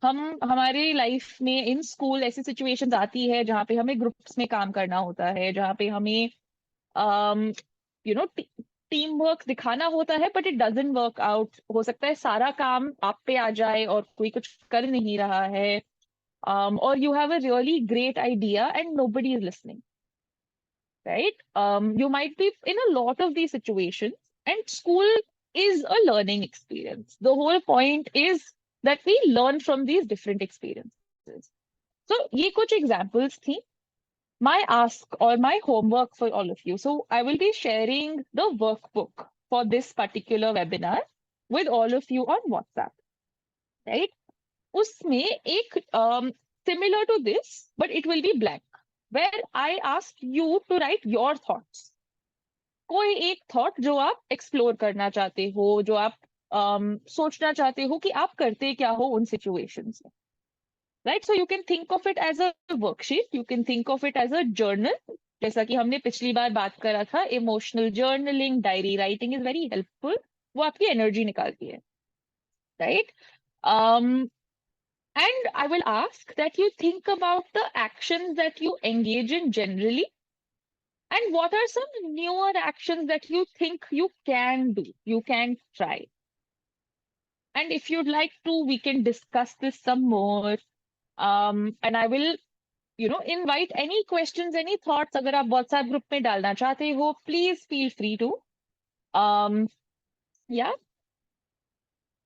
हम हमारे life में in school ऐसी situations आती है जहाँ पे हमें groups में काम करना होता है, जहाँ पे हमें यू नो टीम वर्क दिखाना होता है, but it doesn't work out. हो सकता है सारा काम आप पे आ जाए और कोई कुछ कर नहीं रहा है, or you have a really great idea and nobody is listening, right? You might be in a lot of these situations, and school is a learning experience. The whole point is that we learn from these different experiences. So, ये कुछ examples थी. My ask or my homework for all of you. So, I will be sharing the workbook for this particular webinar with all of you on WhatsApp, right? उसमें एक similar to this, but it will be blank, where I ask you to write your thoughts. कोई एक thought जो आप explore करना चाहते हो, जो आप सोचना चाहते हो कि आप करते क्या हो उन सिचुएशंस में, right? So you can think of it as a worksheet, you can think of it as a journal. जैसा कि हमने पिछली बार बात करा था, emotional journaling, diary writing is very helpful. वो आपकी एनर्जी निकालती है, right? And I will ask that you think about the actions that you engage in generally, and what are some newer actions that you think you can do, you can try. And if you'd like to, we can discuss this some more. And I will, invite any questions, any thoughts. अगर आप WhatsApp group में डालना चाहते हो, please feel free to. Yeah.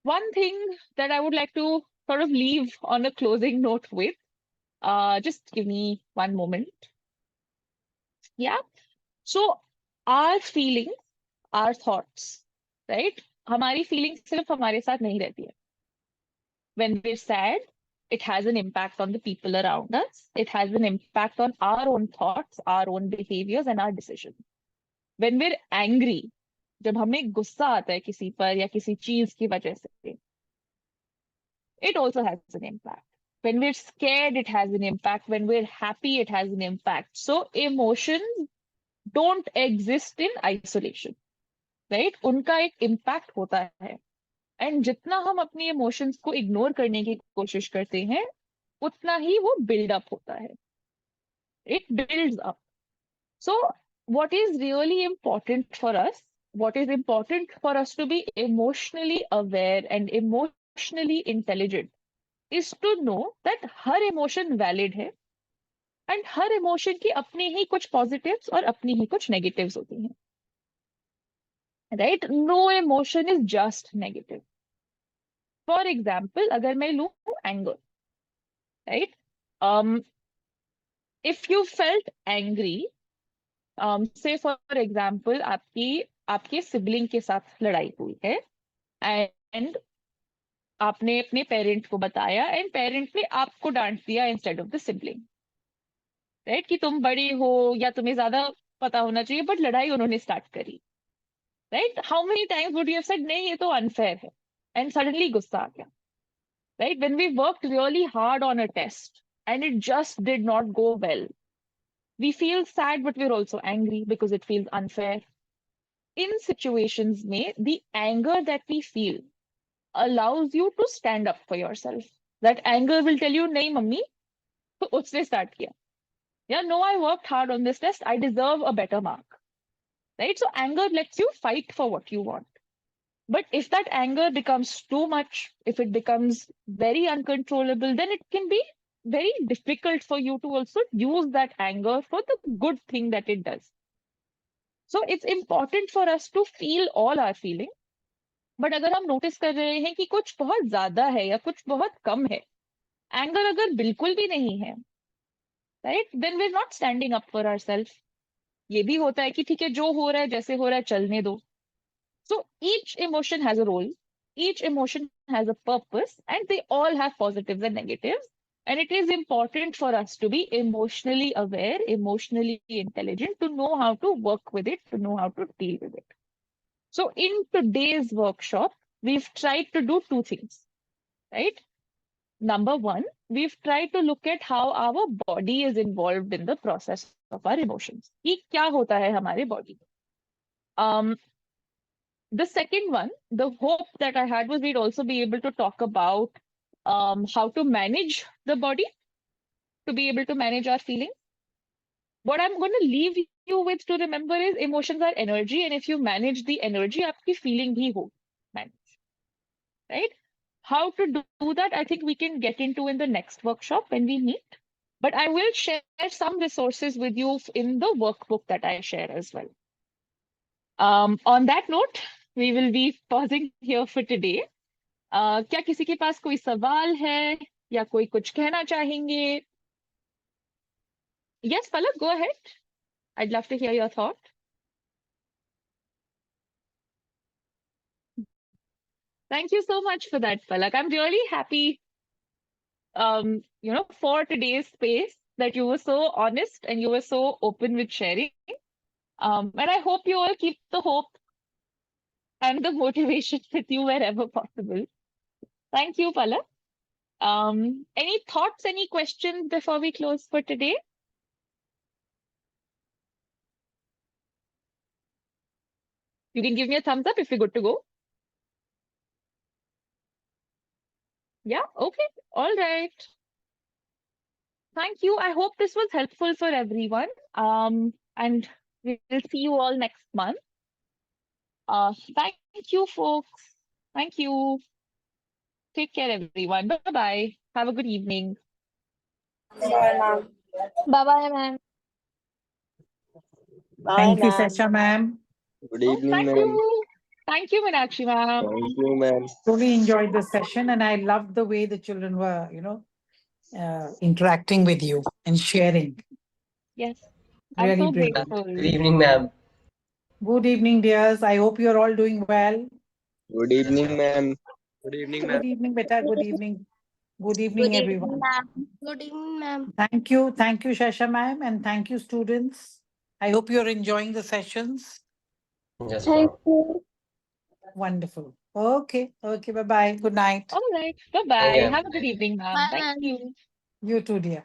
One thing that I would like to sort of leave on a closing note with, just give me one moment. Yeah. So our feelings, our thoughts, right? हमारी feelings सिर्फ हमारे साथ नहीं रहती है. When we're sad, it has an impact on the people around us. It has an impact on our own thoughts, our own behaviors, and our decisions. When we're angry, जब हमें गुस्सा आता है किसी पर या किसी चीज की वजह से, it also has an impact. When we're scared, it has an impact. When we're happy, it has an impact. So emotions don't exist in isolation, right? उनका एक impact होता है. एंड जितना हम अपनी इमोशंस को इग्नोर करने की कोशिश करते हैं, उतना ही वो बिल्डअप होता है. It builds up. So what is really important for us, what is important for us to be emotionally aware and emotionally intelligent, is to know that her emotion valid है, एंड हर इमोशन की अपनी ही कुछ positives और अपनी ही कुछ negatives होती हैं, right? No emotion is just negative. For example, अगर मैं लूँ anger, right? If you felt angry, say for example, आपके सिबलिंग के साथ लड़ाई हुई है, एंड आपने अपने पेरेंट को बताया, एंड पेरेंट ने आपको डांट दिया instead of the sibling, right? कि तुम बड़ी हो या तुम्हें ज्यादा पता होना चाहिए, बट लड़ाई उन्होंने स्टार्ट करी, right? How many times would you have said नहीं ये तो अनफेयर है, एंड सडनली गुस्सा आ गया, right? When we worked really hard on a test and it just did not go well, we feel sad, but we're also angry because it feels unfair. In situations may the anger that we feel allows you to stand up for yourself. That anger will tell you, nahi mummy, तो उसने start किया. Yeah, no, I worked hard on this test. I deserve a better mark. Right? So anger lets you fight for what you want. But if that anger becomes too much, if it becomes very uncontrollable, then it can be very difficult for you to also use that anger for the good thing that it does. So it's important for us to feel all our feelings. But अगर हम notice कर रहे हैं कि कुछ बहुत ज्यादा है या कुछ बहुत कम है, एंगर अगर बिल्कुल भी नहीं है, right, then we are not standing up for ourselves. ये भी होता है कि ठीक है, जो हो रहा है जैसे हो रहा है चलने दो. So each emotion has a role, each emotion has a purpose, and they all have positives and negatives. And it is important for us to be emotionally aware, emotionally intelligent, to know how to work with it, to know how to deal with it. So in today's workshop, we've tried to do two things, right? Number one, we've tried to look at how our body is involved in the process of our emotions. कि क्या होता है हमारे body में. Um, the second one, the hope that I had was we'd also be able to talk about how to manage the body, to be able to manage our feelings. What I'm going to leave you with to remember is emotions are energy, and if you manage the energy, आपकी feeling भी हो manage, right? How to do that, I think we can get into in the next workshop when we meet. But I will share some resources with you in the workbook that I share as well. On that note, we will be pausing here for today. क्या किसी के पास कोई सवाल है या कोई कुछ कहना चाहेंगे? Yes, Palak, go ahead. I'd love to hear your thought. Thank you so much for that, Palak. I'm really happy, for today's space, that you were so honest and you were so open with sharing. And I hope you all keep the hope and the motivation with you wherever possible. Thank you, Palak. Any thoughts, any questions before we close for today? You can give me a thumbs up if you're good to go. Yeah, okay, all right. Thank you. I hope this was helpful for everyone. And we'll see you all next month. Thank you, folks. Thank you. Take care, everyone. Bye-bye. Have a good evening. Bye, ma'am. Bye bye, ma'am. Bye, Thank you, ma'am. Sasha ma'am. Good Oh, evening, thank ma'am. you. Thank you, Meenakshi ma'am. Thank you, ma'am. Truly enjoyed the session, and I loved the way the children were, interacting with you and sharing. Yes, I'm Really so brilliant. grateful. Good evening, ma'am. Good evening, dears. I hope you're all doing well. Good evening, ma'am. Good evening, Good evening, beta. Good evening. Good Good evening, evening, everyone. ma'am. Good evening, ma'am. Thank you. Thank you, Shasha ma'am, and thank you, students. I hope you're enjoying the sessions. Yes, Thank ma'am. you. Wonderful. Okay. Okay. Bye bye. Good night. All right. Thank you, Bye-bye. ma'am. Have a good evening, ma'am. Bye, Thank ma'am. you. You too, dear.